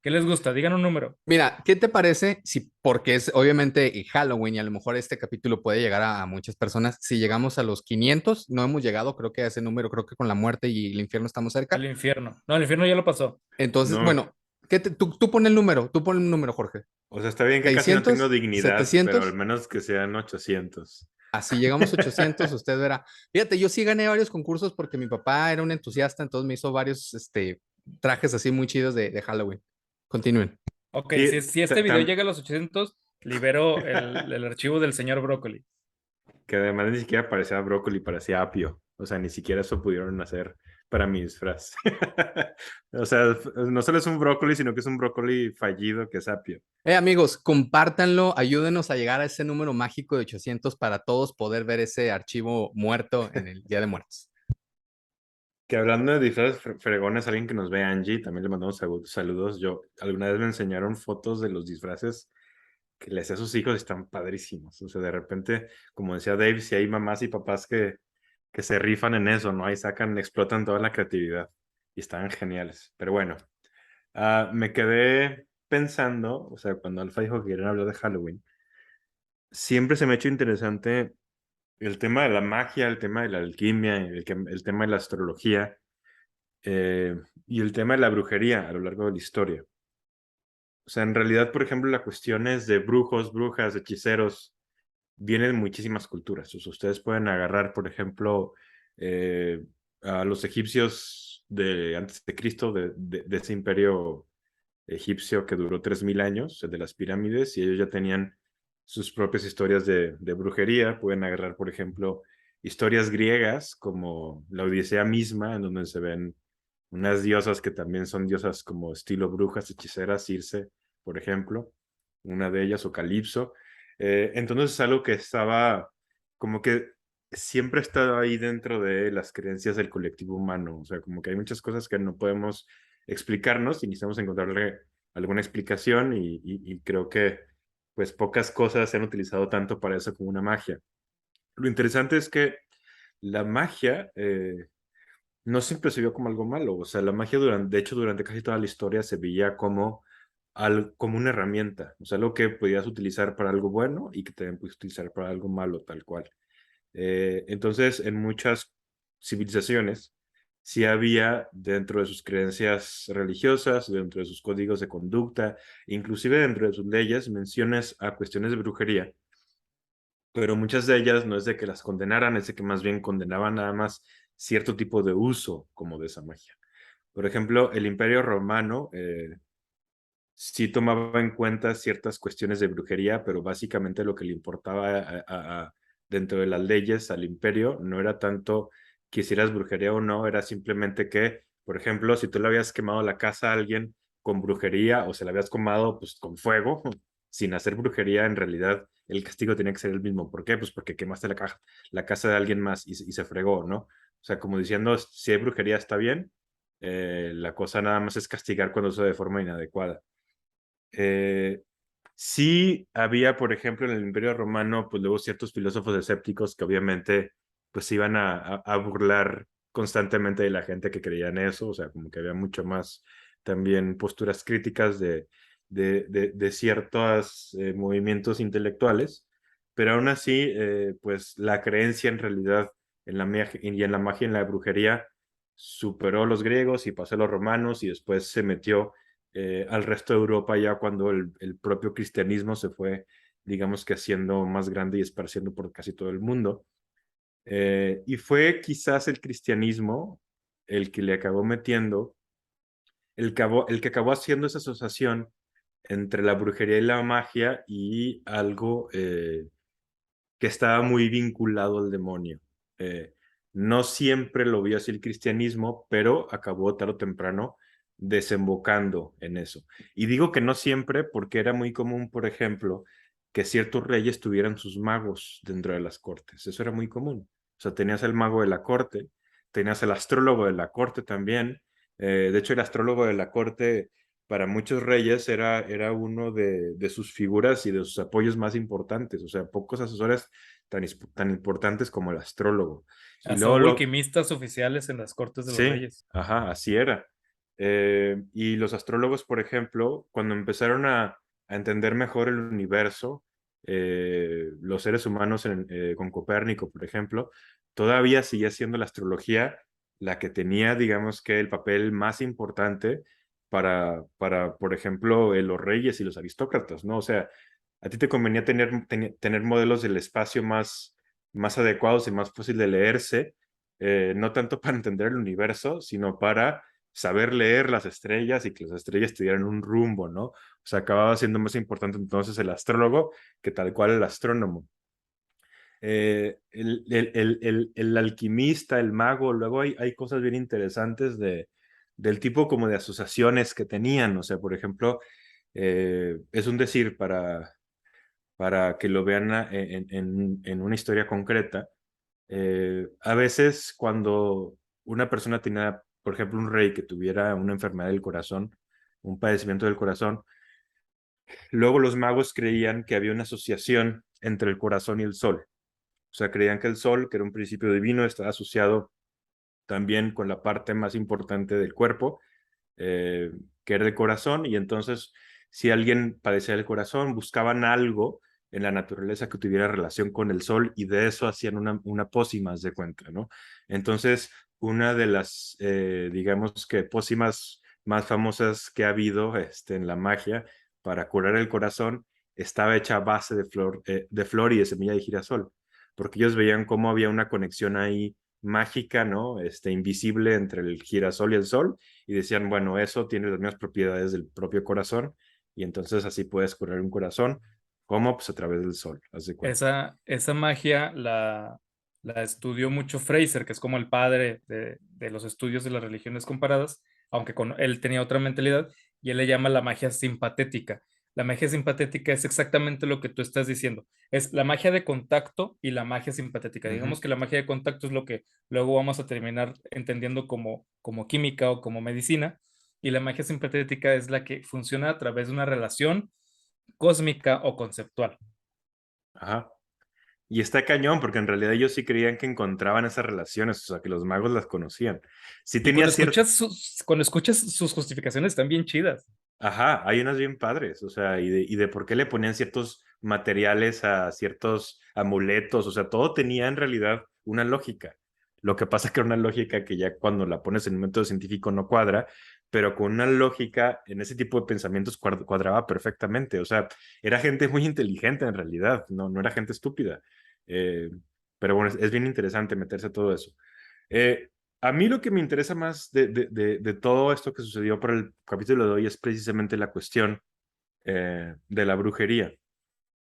¿Qué les gusta? Digan un número. Mira, ¿qué te parece si, porque es obviamente Halloween y a lo mejor este capítulo puede llegar a muchas personas, si llegamos a los 500, no hemos llegado, creo que a ese número, creo que con la muerte y el infierno estamos cerca. Al infierno. No, el infierno ya lo pasó. Entonces, No, bueno, tú pon el número, Jorge. o sea, está bien que casi no tengo 600, dignidad, pero al 700, menos que sean 800. así llegamos a 800, usted verá. Fíjate, yo sí gané varios concursos porque mi papá era un entusiasta, entonces me hizo varios trajes así muy chidos de Halloween. Continúen. Ok, Y si este video llega a los 800, libero el archivo del señor brócoli. que además ni siquiera parecía brócoli, parecía apio. O sea, ni siquiera eso pudieron hacer para mi disfraz. O sea, no solo es un brócoli, sino que es un brócoli fallido que es apio. Amigos, compártanlo, ayúdenos a llegar a ese número mágico de 800 para todos poder ver ese archivo muerto en el Día de Muertos. Que hablando de disfraces fregones, alguien que nos ve, Angie, también le mandamos saludos. Yo, alguna vez me enseñaron fotos de los disfraces que le hacía a sus hijos y están padrísimos. O sea, de repente, como decía Dave, si hay mamás y papás que se rifan en eso, ¿no? Ahí sacan, explotan toda la creatividad y están geniales. Pero bueno, me quedé pensando, o sea, cuando Alfa dijo que querían hablar de Halloween, siempre se me ha hecho interesante el tema de la magia, el tema de la alquimia, el tema de la astrología y el tema de la brujería a lo largo de la historia. O sea, en realidad, por ejemplo, las cuestiones de brujos, brujas, hechiceros, vienen de muchísimas culturas. O sea, ustedes pueden agarrar, por ejemplo, eh, a los egipcios de antes de Cristo, de ese imperio egipcio que duró 3000 años, el de las pirámides, y ellos ya tenían sus propias historias de brujería. Pueden agarrar, por ejemplo, historias griegas como la Odisea misma, en donde se ven unas diosas que también son diosas como estilo brujas, hechiceras, Circe, por ejemplo, una de ellas, o Calipso. Entonces es algo que estaba como que siempre está ahí dentro de las creencias del colectivo humano. O sea, como que hay muchas cosas que no podemos explicarnos y necesitamos encontrarle alguna explicación y creo que pues pocas cosas se han utilizado tanto para eso como una magia. Lo interesante es que la magia no siempre se vio como algo malo. O sea, la magia, de hecho, durante casi toda la historia se veía como, como una herramienta. O sea, algo que podías utilizar para algo bueno y que también puedes utilizar para algo malo, tal cual. Entonces, en muchas civilizaciones, sí había dentro de sus creencias religiosas, dentro de sus códigos de conducta, inclusive dentro de sus leyes, menciones a cuestiones de brujería, pero muchas de ellas no es de que las condenaran, es de que más bien condenaban nada más cierto tipo de uso como de esa magia. Por ejemplo, el Imperio Romano sí tomaba en cuenta ciertas cuestiones de brujería, pero básicamente lo que le importaba dentro de las leyes al imperio no era tanto que hicieras brujería o no, era simplemente que, por ejemplo, si tú le habías quemado la casa a alguien con brujería o se la habías quemado pues con fuego, sin hacer brujería, en realidad el castigo tenía que ser el mismo. ¿Por qué? Pues porque quemaste la casa de alguien más y se fregó, ¿no? O sea, como diciendo, si hay brujería está bien, la cosa nada más es castigar cuando usa de forma inadecuada. Eh, sí había, por ejemplo, en el Imperio Romano, pues luego ciertos filósofos escépticos que obviamente pues iban a burlar constantemente de la gente que creía en eso, o sea, como que había mucho más también posturas críticas de ciertos movimientos intelectuales, pero aún así, pues la creencia en realidad en la magia, y en la magia y en la brujería superó los griegos y pasó a los romanos y después se metió al resto de Europa ya cuando el propio cristianismo se fue, digamos que haciendo más grande y esparciendo por casi todo el mundo. Y fue quizás el cristianismo el que le acabó metiendo, el que acabó haciendo esa asociación entre la brujería y la magia y algo que estaba muy vinculado al demonio. Eh, no siempre lo vio así el cristianismo, pero acabó tarde o temprano desembocando en eso. Y digo que no siempre porque era muy común, por ejemplo, que ciertos reyes tuvieran sus magos dentro de las cortes. Eso era muy común. O sea, tenías el mago de la corte, tenías el astrólogo de la corte también. De hecho, el astrólogo de la corte para muchos reyes era uno de sus figuras y de sus apoyos más importantes. O sea, pocos asesores tan importantes como el astrólogo. Y Hasta luego, hubo alquimistas oficiales en las cortes de los sí, reyes. ajá, así era. Y los astrólogos, por ejemplo, cuando empezaron a entender mejor el universo, los seres humanos con Copérnico, por ejemplo, todavía seguía siendo la astrología la que tenía, digamos que, el papel más importante por ejemplo, los reyes y los aristócratas, ¿no? O sea, a ti te convenía tener modelos del espacio más adecuados y más fácil de leerse, no tanto para entender el universo, sino para saber leer las estrellas y que las estrellas te dieran un rumbo, ¿no? O sea, acababa siendo más importante entonces el astrólogo que tal cual el astrónomo. El alquimista, el mago, luego hay cosas bien interesantes del tipo como de asociaciones que tenían, o sea, por ejemplo, es un decir para que lo vean en una historia concreta. A veces cuando una persona tenía, por ejemplo, un rey que tuviera una enfermedad del corazón, un padecimiento del corazón, luego los magos creían que había una asociación entre el corazón y el sol. O sea, creían que el sol, que era un principio divino, estaba asociado también con la parte más importante del cuerpo, eh, que era el corazón, y entonces si alguien padecía del corazón, buscaban algo en la naturaleza que tuviera relación con el sol y de eso hacían una pócima, de cuenta, ¿no? Entonces, una de las, digamos que pócimas más famosas que ha habido en la magia para curar el corazón estaba hecha a base de flor y de semilla de girasol, porque ellos veían cómo había una conexión ahí mágica, ¿no? Invisible entre el girasol y el sol, y decían, bueno, eso tiene las mismas propiedades del propio corazón, y entonces así puedes curar un corazón. ¿Cómo? Pues a través del sol, haz de cuenta. Esa magia la estudió mucho Fraser, que es como el padre de los estudios de las religiones comparadas, aunque él tenía otra mentalidad, y él le llama la magia simpatética. La magia simpatética es exactamente lo que tú estás diciendo. Es la magia de contacto y la magia simpatética. Digamos que la magia de contacto es lo que luego vamos a terminar entendiendo como química o como medicina, y la magia simpatética es la que funciona a través de una relación cósmica o conceptual. Ajá. Y está cañón, porque en realidad ellos sí creían que encontraban esas relaciones, o sea, que los magos las conocían. Sí Y tenía cierto. cuando escuchas sus justificaciones están bien chidas. Ajá, hay unas bien padres, o sea, y de por qué le ponían ciertos materiales a ciertos amuletos, o sea, todo tenía en realidad una lógica. Lo que pasa es que era una lógica que ya cuando la pones en un método científico no cuadra, pero con una lógica en ese tipo de pensamientos cuadraba perfectamente. O sea, era gente muy inteligente en realidad, no era gente estúpida. Eh, pero bueno, es bien interesante meterse a todo eso. Eh, a mí lo que me interesa más de todo esto que sucedió para el capítulo de hoy es precisamente la cuestión de la brujería,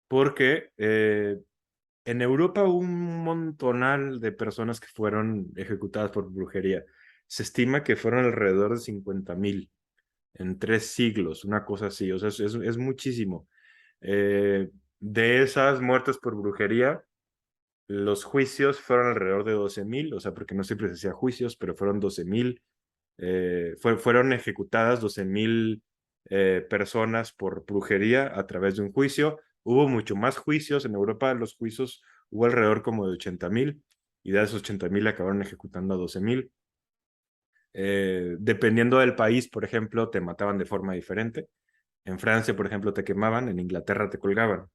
porque en Europa hubo un montonal de personas que fueron ejecutadas por brujería. Se estima que fueron alrededor de 50,000 en 3 siglos, una cosa así, o sea, es muchísimo. De esas muertes por brujería, los juicios fueron alrededor de 12,000, o sea, porque no siempre se hacía juicios, pero fueron 12,000. Fueron ejecutadas 12,000 personas por brujería a través de un juicio. Hubo mucho más juicios. En Europa los juicios hubo alrededor como de 80,000 y de esos 80,000 acabaron ejecutando a 12,000. Dependiendo del país, por ejemplo, te mataban de forma diferente. En Francia, por ejemplo, te quemaban, en Inglaterra te colgaban.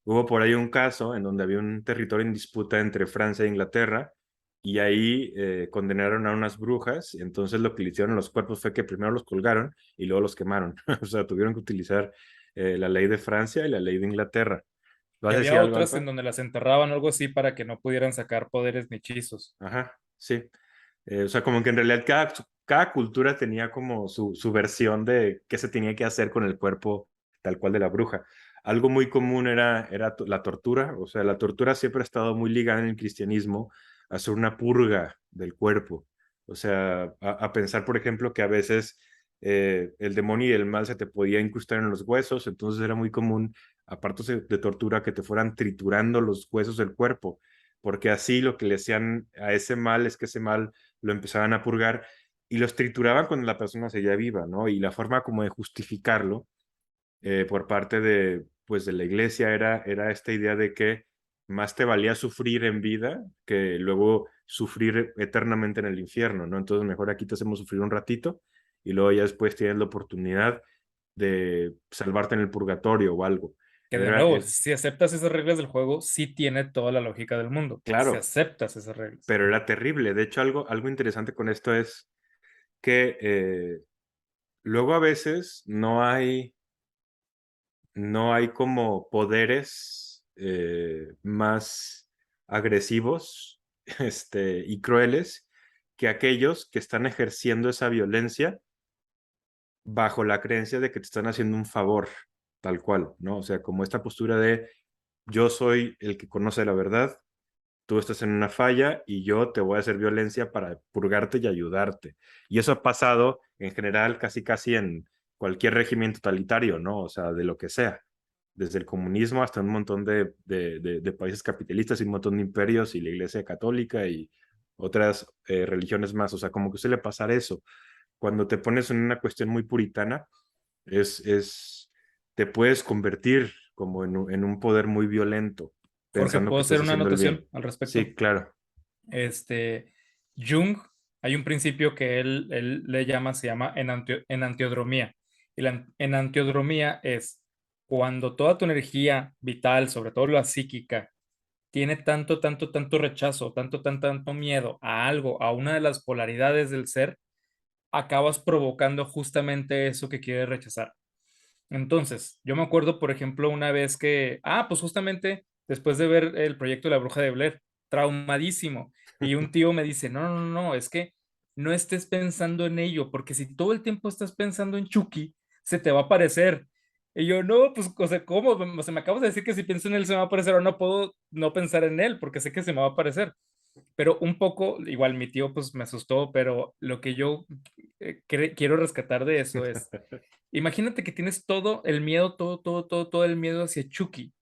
Hubo por ahí un caso en donde había un territorio en disputa entre Francia e Inglaterra y ahí condenaron a unas brujas. Entonces lo que le hicieron a los cuerpos fue que primero los colgaron y luego los quemaron. O sea, tuvieron que utilizar la ley de Francia y la ley de Inglaterra. ¿Vas Y a decir había algo, otras en Alfa? donde las enterraban o algo así para que no pudieran sacar poderes ni hechizos. Ajá, sí. O sea, como que en realidad cada cultura tenía como su versión de qué se tenía que hacer con el cuerpo tal cual de la bruja. algo muy común era la tortura. O sea, la tortura siempre ha estado muy ligada en el cristianismo a hacer una purga del cuerpo. O sea, a pensar, por ejemplo, que a veces el demonio y el mal se te podía incrustar en los huesos, entonces era muy común, aparte de tortura, que te fueran triturando los huesos del cuerpo, porque así lo que le hacían a ese mal es que ese mal lo empezaban a purgar y los trituraban cuando la persona seguía viva, ¿no? Y la forma como de justificarlo por parte de, pues, de la iglesia era esta idea de que más te valía sufrir en vida que luego sufrir eternamente en el infierno, ¿no? Entonces mejor aquí te hacemos sufrir un ratito y luego ya después tienes la oportunidad de salvarte en el purgatorio o algo. Que de nuevo, si aceptas esas reglas del juego, sí tiene toda la lógica del mundo. Si claro, aceptas esas reglas. pero era terrible. De hecho, algo interesante con esto es que luego a veces no hay como poderes más agresivos y crueles que aquellos que están ejerciendo esa violencia bajo la creencia de que te están haciendo un favor, tal cual, ¿no? O sea, como esta postura de yo soy el que conoce la verdad, tú estás en una falla y yo te voy a hacer violencia para purgarte y ayudarte. Y eso ha pasado en general casi casi en cualquier régimen totalitario, ¿no? O sea, de lo que sea. Desde el comunismo hasta un montón de países capitalistas y un montón de imperios y la Iglesia Católica y otras religiones más. O sea, como que suele pasar eso. Cuando te pones en una cuestión muy puritana, te puedes convertir como en un poder muy violento, Jorge, pensando ¿puedo que hacer estás una haciendo el anotación bien. al respecto? Sí, claro. Jung, hay un principio que él le llama, se llama enantiodromía. Y la enantiodromía es cuando toda tu energía vital, sobre todo la psíquica, tiene tanto, tanto, tanto rechazo, tanto, tanto, tanto miedo a algo, a una de las polaridades del ser, acabas provocando justamente eso que quieres rechazar. Entonces, yo me acuerdo, por ejemplo, una vez pues justamente después de ver el proyecto de la Bruja de Blair, traumadísimo, y un tío me dice, no, no, no, no, es que no estés pensando en ello, porque si todo el tiempo estás pensando en Chucky, se te va a aparecer. Y yo, no, pues, o sea, ¿cómo? O sea, me acabas de decir que si pienso en él se me va a aparecer, o no puedo no pensar en él, porque sé que se me va a aparecer. Pero un poco, igual mi tío pues me asustó, pero lo que yo quiero rescatar de eso es, imagínate que tienes todo el miedo, todo, todo, todo, todo el miedo hacia Chucky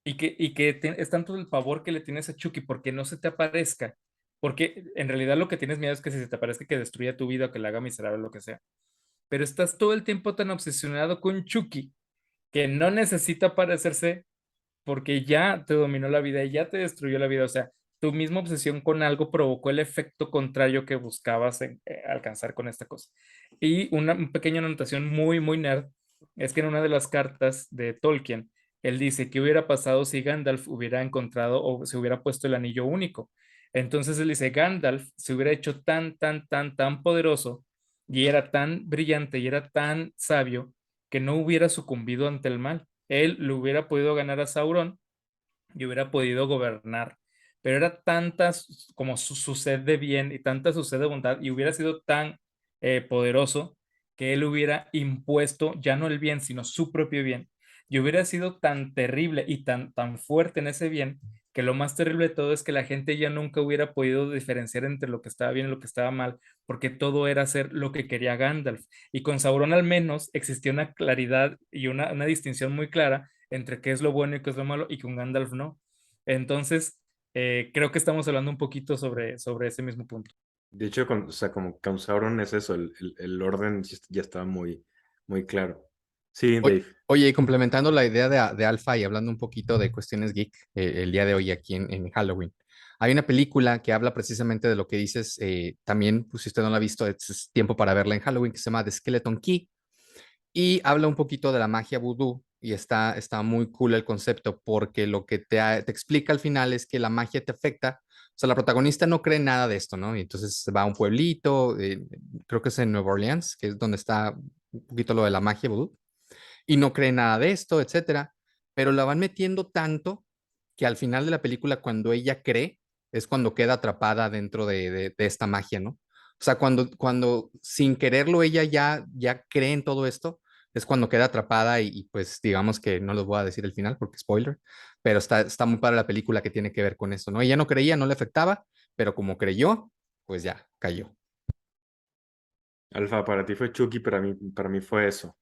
y que es tanto el pavor que le tienes a Chucky porque no se te aparezca, porque en realidad lo que tienes miedo es que si se te aparezca que destruya tu vida, que la haga miserable, lo que sea. Pero estás todo el tiempo tan obsesionado con Chucky que no necesita parecerse porque ya te dominó la vida y ya te destruyó la vida. O sea, tu misma obsesión con algo provocó el efecto contrario que buscabas alcanzar con esta cosa. Y una pequeña anotación muy, muy nerd es que en una de las cartas de Tolkien, él dice que hubiera pasado si Gandalf hubiera encontrado o se hubiera puesto el anillo único. Entonces él dice, Gandalf se hubiera hecho tan, tan, tan, tan poderoso y era tan brillante y era tan sabio que no hubiera sucumbido ante el mal. Él le hubiera podido ganar a Sauron y hubiera podido gobernar. Pero era tanta como su sed de bien y tanta su sed de bondad y hubiera sido tan poderoso que él hubiera impuesto ya no el bien, sino su propio bien. Y hubiera sido tan terrible y tan, tan fuerte en ese bien que lo más terrible de todo es que la gente ya nunca hubiera podido diferenciar entre lo que estaba bien y lo que estaba mal, porque todo era hacer lo que quería Gandalf. Y con Sauron al menos existía una claridad y una distinción muy clara entre qué es lo bueno y qué es lo malo, y con Gandalf no. Entonces, creo que estamos hablando un poquito sobre ese mismo punto. De hecho, o sea, como con Sauron es eso, el orden ya estaba muy, muy claro. Sí, Dave. Oye, y complementando la idea de Alpha y hablando un poquito de cuestiones geek el día de hoy aquí en Halloween, hay una película que habla precisamente de lo que dices, también, pues si usted no la ha visto, es tiempo para verla en Halloween, que se llama The Skeleton Key, y habla un poquito de la magia vudú, y está muy cool el concepto, porque lo que te explica al final es que la magia te afecta. O sea, la protagonista no cree nada de esto, ¿no? Y entonces va a un pueblito, creo que es en Nueva Orleans, que es donde está un poquito lo de la magia vudú y no cree nada de esto, etcétera. Pero la van metiendo tanto que al final de la película, cuando ella cree, es cuando queda atrapada dentro de esta magia, ¿no? O sea, cuando sin quererlo ella ya cree en todo esto, es cuando queda atrapada y, pues digamos que no les voy a decir el final porque spoiler, pero está muy padre la película que tiene que ver con eso, ¿no? Ella no creía, no le afectaba, pero como creyó, pues ya, cayó. Alfa, para ti fue Chucky, para mí fue eso.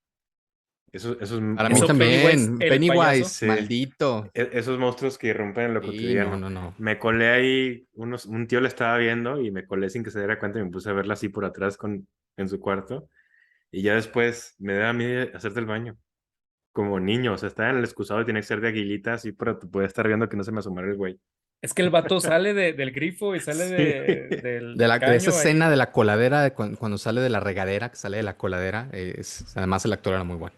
Esos, Para mí Eso Pennywise, también, el payaso. Pennywise, sí, maldito. esos monstruos que irrumpen en lo Sí, no, cotidiano. no, no. Me colé ahí, un tío le estaba viendo y me colé sin que se diera cuenta y me puse a verla así por atrás en su cuarto. Y ya después me da miedo hacerte el baño. Como niño, o sea, estaba en el excusado y tenía que ser de aguilita así para poder estar viendo que no se me asomara el güey. Es que el vato sale del grifo y sale Sí. del De esa caño escena de ahí. la coladera, cuando sale de la regadera, que sale de la coladera, además el actor era muy bueno.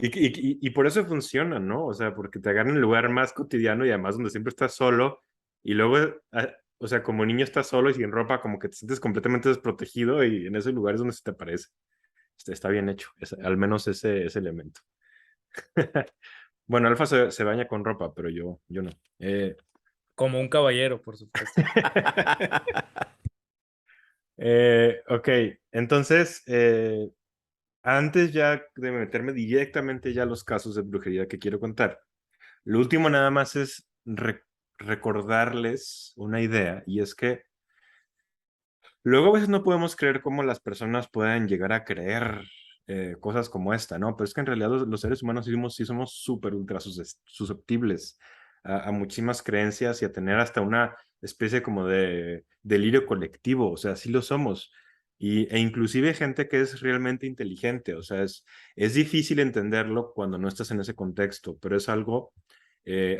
Y por eso funciona, ¿no? O sea, porque te agarran en el lugar más cotidiano y además donde siempre estás solo y luego, o sea, como niño estás solo y sin ropa, como que te sientes completamente desprotegido y en esos lugares donde se te aparece. Está bien hecho, al menos ese elemento. Bueno, Alfa se baña con ropa, pero yo no. Como un caballero, por supuesto. Ok, entonces, antes ya de meterme directamente ya a los casos de brujería que quiero contar, lo último nada más es recordarles una idea, y es que luego a veces no podemos creer cómo las personas pueden llegar a creer cosas como esta, ¿no? Pero es que en realidad los seres humanos sí somos súper ultra susceptibles a muchísimas creencias y a tener hasta una especie como de delirio colectivo, o sea, sí lo somos. E inclusive gente que es realmente inteligente, o sea, es difícil entenderlo cuando no estás en ese contexto, pero es algo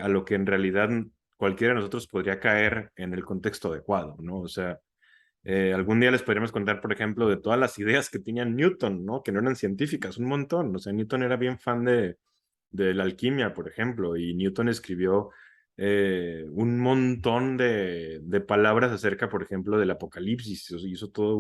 a lo que en realidad cualquiera de nosotros podría caer en el contexto adecuado, ¿no? O sea, algún día les podríamos contar, por ejemplo, de todas las ideas que tenía Newton, ¿no? Que no eran científicas, un montón. O sea, Newton era bien fan de la alquimia, por ejemplo, y Newton escribió un montón de palabras acerca, por ejemplo, del apocalipsis. Hizo todo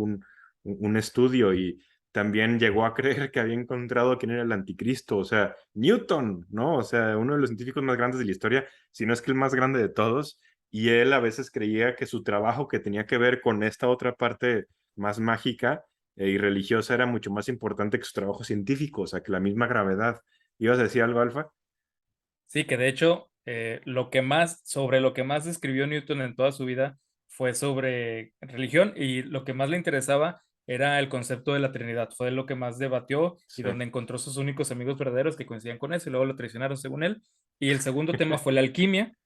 un estudio y también llegó a creer que había encontrado quién era el anticristo. O sea, Newton, ¿no? O sea, uno de los científicos más grandes de la historia, si no es que el más grande de todos, y él a veces creía que su trabajo que tenía que ver con esta otra parte más mágica y religiosa era mucho más importante que su trabajo científico, o sea, que la misma gravedad. ¿Ibas a decir algo, Alfa? Sí, que de hecho, sobre lo que más escribió Newton en toda su vida fue sobre religión y lo que más le interesaba era el concepto de la Trinidad. Fue lo que más debatió y Sí. donde encontró sus únicos amigos verdaderos que coincidían con eso y luego lo traicionaron según él. Y el segundo tema fue la alquimia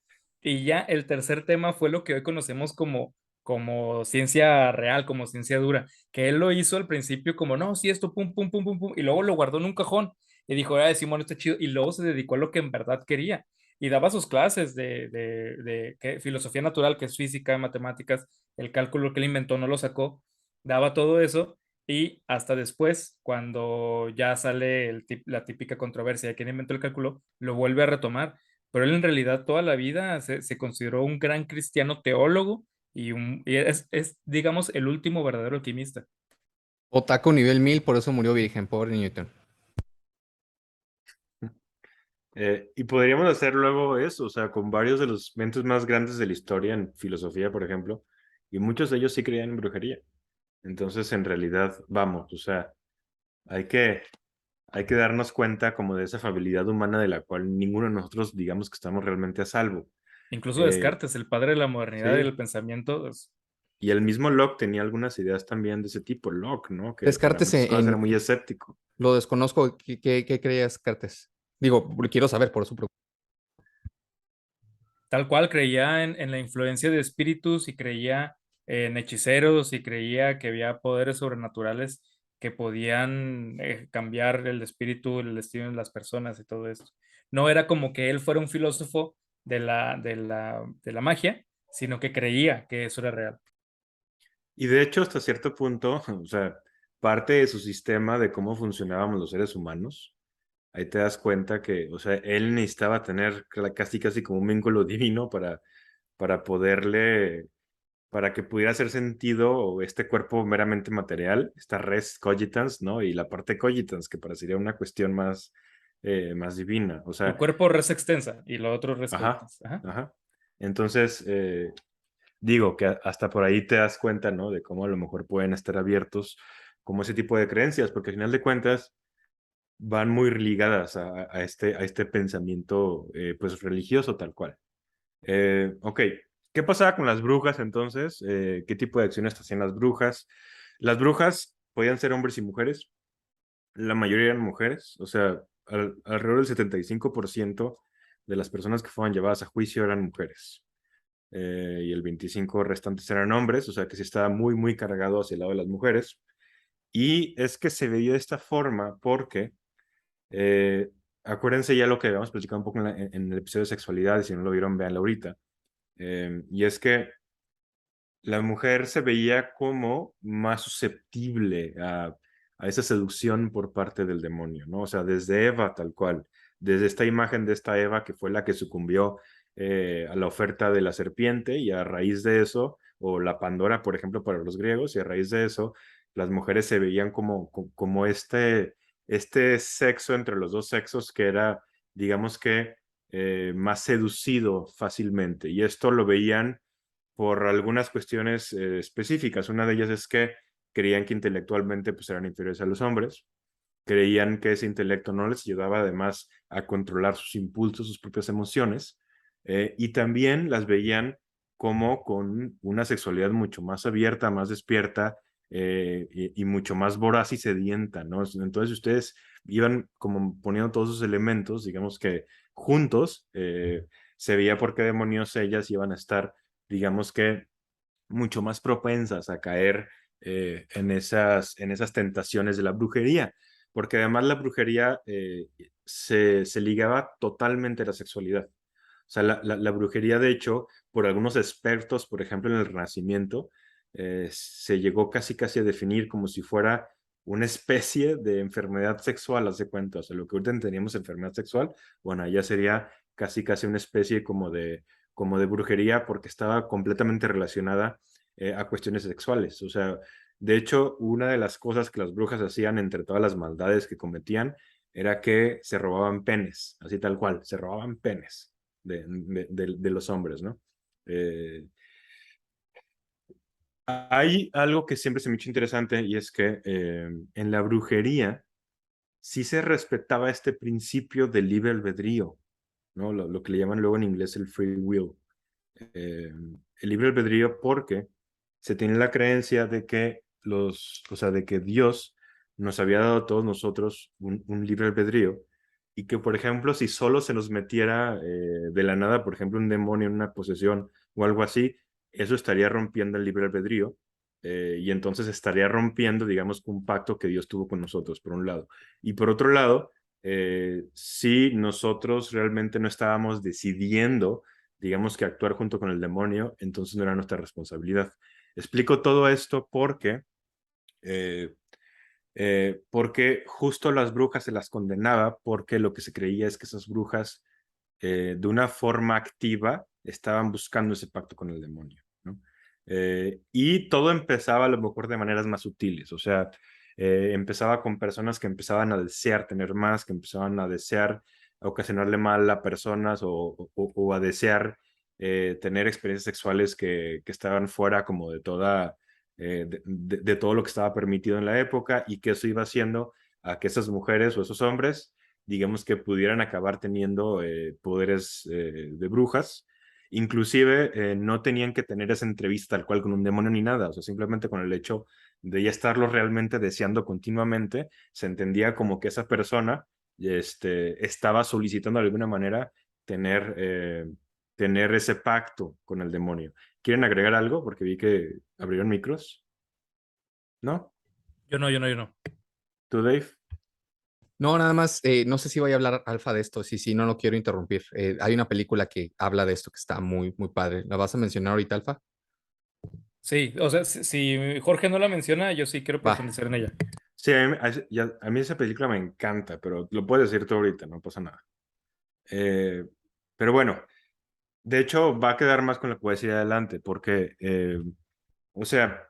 y ya el tercer tema fue lo que hoy conocemos como ciencia real, como ciencia dura, que él lo hizo al principio como, no, sí, esto, pum, pum, pum, pum, pum, y luego lo guardó en un cajón y dijo, ah, Simón, está chido, y luego se dedicó a lo que en verdad quería y daba sus clases de filosofía natural, que es física, matemáticas, el cálculo que él inventó no lo sacó, daba todo eso y hasta después, cuando ya sale la típica controversia de quién inventó el cálculo, lo vuelve a retomar, pero él en realidad toda la vida se consideró un gran cristiano teólogo y es, digamos, el último verdadero alquimista. Otaku nivel 1000, por eso murió virgen, pobre Newton. Y podríamos hacer luego eso, o sea, con varios de los mentes más grandes de la historia en filosofía, por ejemplo, y muchos de ellos sí creían en brujería. Entonces, en realidad, vamos, o sea, hay que, hay que darnos cuenta como de esa fabilidad humana de la cual ninguno de nosotros digamos que estamos realmente a salvo. Incluso Eh, Descartes, el padre de la modernidad y sí, del pensamiento, y el mismo Locke tenía algunas ideas también de ese tipo, Locke, ¿no? Que para Descartes muchas cosas era muy escéptico. lo desconozco. ¿Qué creía Descartes? Digo, quiero saber, por eso. tal cual creía en la influencia de espíritus y creía en hechiceros y creía que había poderes sobrenaturales que podían cambiar el espíritu, el destino de las personas y todo esto. No era como que él fuera un filósofo de la magia, sino que creía que eso era real. Y de hecho, hasta cierto punto, o sea, parte de su sistema de cómo funcionábamos los seres humanos, ahí te das cuenta que, o sea, él necesitaba tener casi como un vínculo divino para poderle, para que pudiera hacer sentido este cuerpo meramente material, esta res cogitans, ¿no? Y la parte cogitans, que parecería una cuestión más divina. O El sea, cuerpo res extensa y lo otro res ajá, coitus. Ajá. ajá. Entonces, digo que hasta por ahí te das cuenta, ¿no? De cómo a lo mejor pueden estar abiertos como ese tipo de creencias, porque al final de cuentas, van muy ligadas a este pensamiento pues religioso tal cual. Ok, ¿qué pasaba con las brujas entonces? ¿Qué tipo de acciones hacían las brujas? Las brujas podían ser hombres y mujeres, la mayoría eran mujeres, o sea, alrededor del 75% de las personas que fueron llevadas a juicio eran mujeres. Y el 25% restantes eran hombres, o sea que sí estaba muy, muy cargado hacia el lado de las mujeres. Y es que se veía de esta forma porque, eh, acuérdense ya lo que habíamos platicado un poco en el episodio de sexualidad, y si no lo vieron, véanlo ahorita. Y es que la mujer se veía como más susceptible a esa seducción por parte del demonio, ¿no? O sea, desde Eva tal cual, desde esta imagen de esta Eva que fue la que sucumbió a la oferta de la serpiente y a raíz de eso, o la Pandora, por ejemplo, para los griegos, y a raíz de eso, las mujeres se veían como este sexo entre los dos sexos que era, digamos que, más seducido fácilmente. Y esto lo veían por algunas cuestiones específicas. Una de ellas es que creían que intelectualmente pues, eran inferiores a los hombres, creían que ese intelecto no les ayudaba además a controlar sus impulsos, sus propias emociones, y también las veían como con una sexualidad mucho más abierta, más despierta, y mucho más voraz y sedienta, ¿no? Entonces ustedes iban como poniendo todos esos elementos, digamos que juntos, se veía por qué demonios ellas iban a estar, digamos que mucho más propensas a caer en esas tentaciones de la brujería, porque además la brujería se ligaba totalmente a la sexualidad. O sea, la brujería, de hecho, por algunos expertos, por ejemplo, en el Renacimiento, se llegó casi casi a definir como si fuera una especie de enfermedad sexual, haz de cuenta. O sea, lo que ahorita entendíamos enfermedad sexual, bueno, ya sería casi casi una especie como de brujería porque estaba completamente relacionada a cuestiones sexuales. O sea, de hecho, una de las cosas que las brujas hacían entre todas las maldades que cometían era que se robaban penes, así tal cual, se robaban penes de los hombres, ¿no? Eh, Hay algo que siempre se me ha hecho interesante y es que en la brujería sí se respetaba este principio del libre albedrío, ¿no? Lo que le llaman luego en inglés el free will. El libre albedrío porque se tiene la creencia de que o sea, de que Dios nos había dado a todos nosotros un libre albedrío y que, por ejemplo, si solo se nos metiera de la nada, por ejemplo, un demonio en una posesión o algo así, eso estaría rompiendo el libre albedrío, y entonces estaría rompiendo, digamos, un pacto que Dios tuvo con nosotros, por un lado. Y por otro lado, si nosotros realmente no estábamos decidiendo, digamos que actuar junto con el demonio, entonces no era nuestra responsabilidad. Explico todo esto eh, porque justo las brujas se las condenaba porque lo que se creía es que esas brujas de una forma activa estaban buscando ese pacto con el demonio, ¿no? Y todo empezaba a lo mejor de maneras más sutiles, o sea, empezaba con personas que empezaban a desear tener más, que empezaban a desear ocasionarle mal a personas o a desear tener experiencias sexuales que estaban fuera como de toda, de todo lo que estaba permitido en la época y que eso iba haciendo a que esas mujeres o esos hombres digamos que pudieran acabar teniendo poderes de brujas. Inclusive no tenían que tener esa entrevista tal cual con un demonio ni nada, o sea, simplemente con el hecho de ya estarlo realmente deseando continuamente, se entendía como que esa persona estaba solicitando de alguna manera tener, eh, tener ese pacto con el demonio. ¿Quieren agregar algo? Porque vi que abrieron micros. ¿No? Yo no. ¿Tú, Dave? No, nada más, no sé si voy a hablar Alfa de esto, sí, no lo quiero interrumpir. Hay una película que habla de esto que está muy, muy padre. ¿La vas a mencionar ahorita, Alfa? Sí, o sea, si Jorge no la menciona, yo sí quiero Va. profundizar en ella. Sí, a mí esa película me encanta, pero lo puedes decir tú ahorita, no pasa nada. Eh, pero bueno, de hecho va a quedar más con lo que voy a decir adelante, porque, o sea,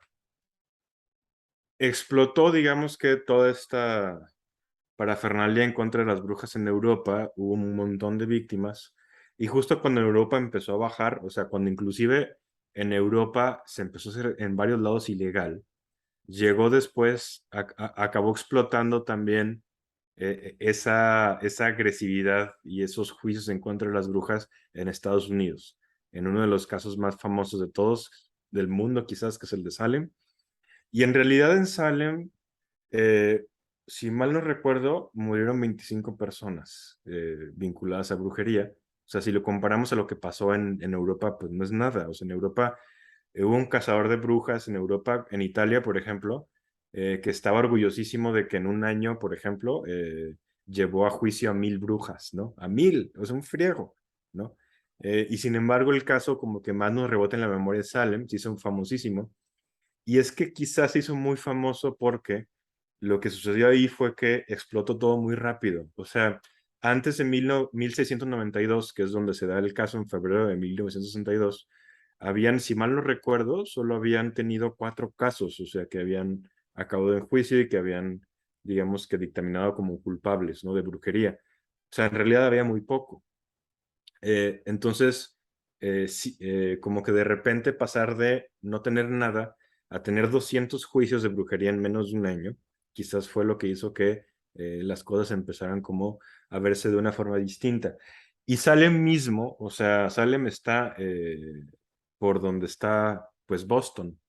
explotó, digamos que toda esta parafernalia en contra de las brujas en Europa, hubo un montón de víctimas, y justo cuando Europa empezó a bajar, o sea, cuando inclusive en Europa se empezó a hacer en varios lados ilegal, llegó después, acabó explotando también esa agresividad y esos juicios en contra de las brujas en Estados Unidos, en uno de los casos más famosos de todos del mundo, quizás, que es el de Salem. Y en realidad en Salem, eh, si mal no recuerdo, murieron 25 personas vinculadas a brujería. O sea, si lo comparamos a lo que pasó en Europa, pues no es nada. O sea, en Europa hubo un cazador de brujas en Europa, en Italia, por ejemplo, que estaba orgullosísimo de que en un año, por ejemplo, llevó a juicio a 1000 brujas, ¿no? A 1000, o sea, un friego, ¿no? Y sin embargo, el caso como que más nos rebota en la memoria de Salem, se hizo famosísimo, y es que quizás se hizo muy famoso porque lo que sucedió ahí fue que explotó todo muy rápido. O sea, antes de 1692, que es donde se da el caso en febrero de 1962, habían, si mal no recuerdo, solo habían tenido 4 casos, o sea, que habían acabado en juicio y que habían, digamos, que dictaminado como culpables, ¿no? De brujería. O sea, en realidad había muy poco. Entonces, sí, como que de repente pasar de no tener nada a tener 200 juicios de brujería en menos de un año, quizás fue lo que hizo que las cosas empezaran como a verse de una forma distinta. Y Salem mismo, o sea, Salem está por donde está, pues, Boston.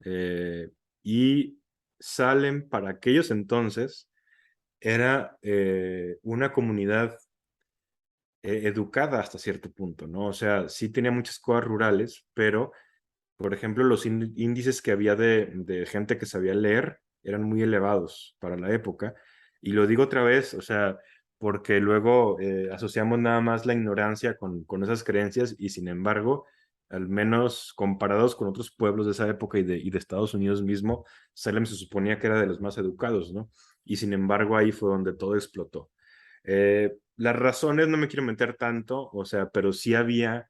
Eh, y Salem, para aquellos entonces, era una comunidad educada hasta cierto punto, ¿no? O sea, sí tenía muchas cosas rurales, pero, por ejemplo, los índices que había de gente que sabía leer eran muy elevados para la época. Y lo digo otra vez, o sea, porque luego asociamos nada más la ignorancia con esas creencias y sin embargo, al menos comparados con otros pueblos de esa época y de Estados Unidos mismo, Salem se suponía que era de los más educados, ¿no? Y sin embargo, ahí fue donde todo explotó. Las razones no me quiero meter tanto, o sea, pero sí había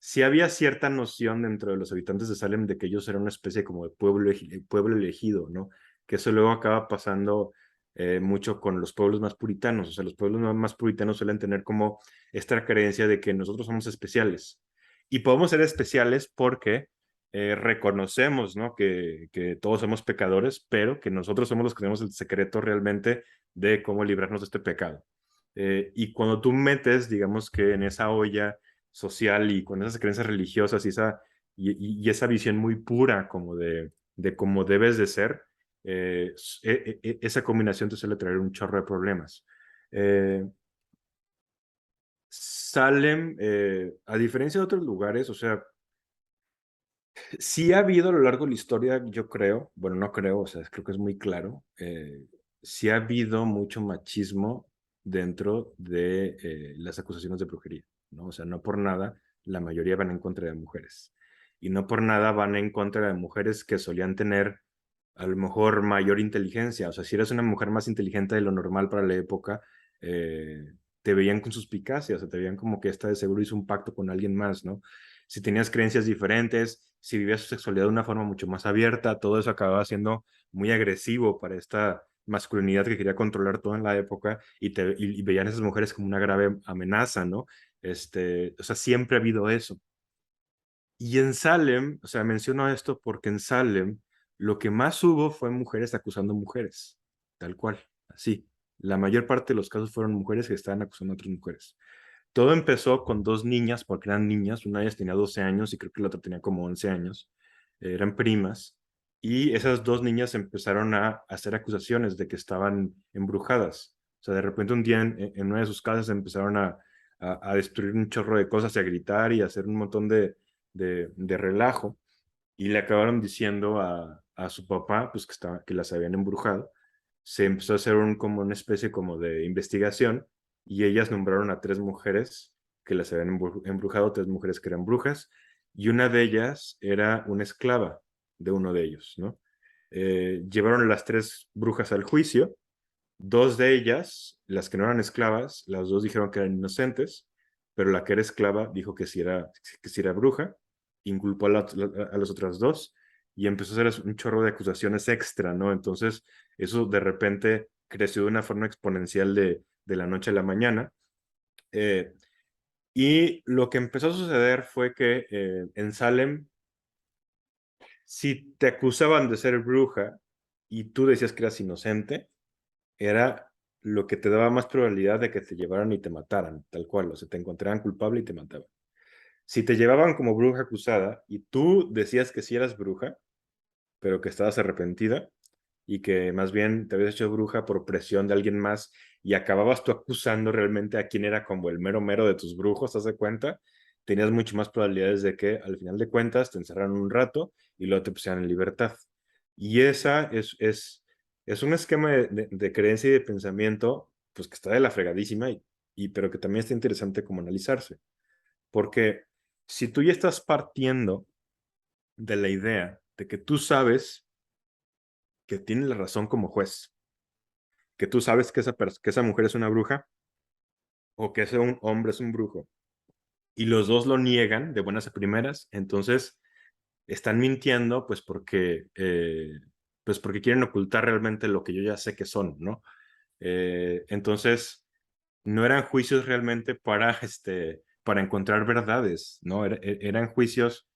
cierta noción dentro de los habitantes de Salem de que ellos eran una especie como de pueblo elegido, ¿no? Que eso luego acaba pasando mucho con los pueblos más puritanos, o sea, los pueblos más puritanos suelen tener como esta creencia de que nosotros somos especiales. Y podemos ser especiales porque reconocemos, ¿no? Que todos somos pecadores, pero que nosotros somos los que tenemos el secreto realmente de cómo librarnos de este pecado. Y cuando tú metes, digamos que en esa olla social y con esas creencias religiosas y esa visión muy pura como de cómo debes de ser, esa combinación te suele traer un chorro de problemas. Eh, Salem, a diferencia de otros lugares, o sea, sí ha habido a lo largo de la historia, yo creo, bueno, no creo, o sea, creo que es muy claro, sí ha habido mucho machismo dentro de las acusaciones de brujería, ¿no? O sea, no por nada, la mayoría van en contra de mujeres. Y no por nada van en contra de mujeres que solían tener a lo mejor mayor inteligencia. O sea, si eres una mujer más inteligente de lo normal para la época, te veían con suspicacia, o sea, te veían como que esta de seguro hizo un pacto con alguien más, ¿no? Si tenías creencias diferentes, si vivías tu sexualidad de una forma mucho más abierta, todo eso acababa siendo muy agresivo para esta masculinidad que quería controlar todo en la época y veían a esas mujeres como una grave amenaza, ¿no? O sea, siempre ha habido eso. Y en Salem, o sea, menciono esto porque en Salem lo que más hubo fue mujeres acusando mujeres, tal cual, así. La mayor parte de los casos fueron mujeres que estaban acusando a otras mujeres. Todo empezó con 2 niñas, porque eran niñas, una de ellas tenía 12 años y creo que la otra tenía como 11 años, eran primas, y esas 2 niñas empezaron a hacer acusaciones de que estaban embrujadas. O sea, de repente un día en una de sus casas empezaron a destruir un chorro de cosas y a gritar y a hacer un montón de relajo, y le acabaron diciendo a su papá pues que las habían embrujado. Se empezó a hacer como una especie como de investigación y ellas nombraron a 3 mujeres que las habían embrujado, 3 mujeres que eran brujas, y una de ellas era una esclava de uno de ellos, ¿no? Llevaron a las 3 brujas al juicio. 2 de ellas, las que no eran esclavas, las 2 dijeron que eran inocentes, pero la que era esclava dijo que sí era bruja, inculpó a las otras 2 y empezó a hacer un chorro de acusaciones extra, ¿no? Entonces, eso de repente creció de una forma exponencial de la noche a la mañana. Eh, y lo que empezó a suceder fue que en Salem, si te acusaban de ser bruja y tú decías que eras inocente, era lo que te daba más probabilidad de que te llevaran y te mataran, tal cual, o sea, te encontraran culpable y te mataban. Si te llevaban como bruja acusada y tú decías que sí eras bruja, pero que estabas arrepentida y que más bien te habías hecho bruja por presión de alguien más y acababas tú acusando realmente a quien era como el mero mero de tus brujos, ¿te das cuenta? Tenías mucho más probabilidades de que al final de cuentas te encerraran un rato y luego te pusieran en libertad. Y esa es un esquema de creencia y de pensamiento pues que está de la fregadísima pero que también está interesante como analizarse. Porque si tú ya estás partiendo de la idea de que tú sabes que tienes la razón como juez, que tú sabes que esa mujer es una bruja o que ese un hombre es un brujo, y los dos lo niegan de buenas a primeras, entonces están mintiendo pues porque quieren ocultar realmente lo que yo ya sé que son, ¿no? Entonces, no eran juicios realmente para encontrar verdades, ¿no? Eran juicios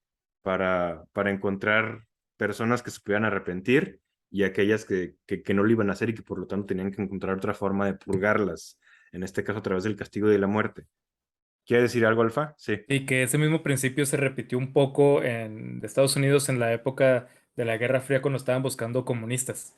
para encontrar personas que se pudieran arrepentir y aquellas que no lo iban a hacer y que por lo tanto tenían que encontrar otra forma de purgarlas, en este caso a través del castigo y de la muerte. ¿Quiere decir algo, Alfa? Sí. Y que ese mismo principio se repitió un poco en Estados Unidos en la época de la Guerra Fría cuando estaban buscando comunistas.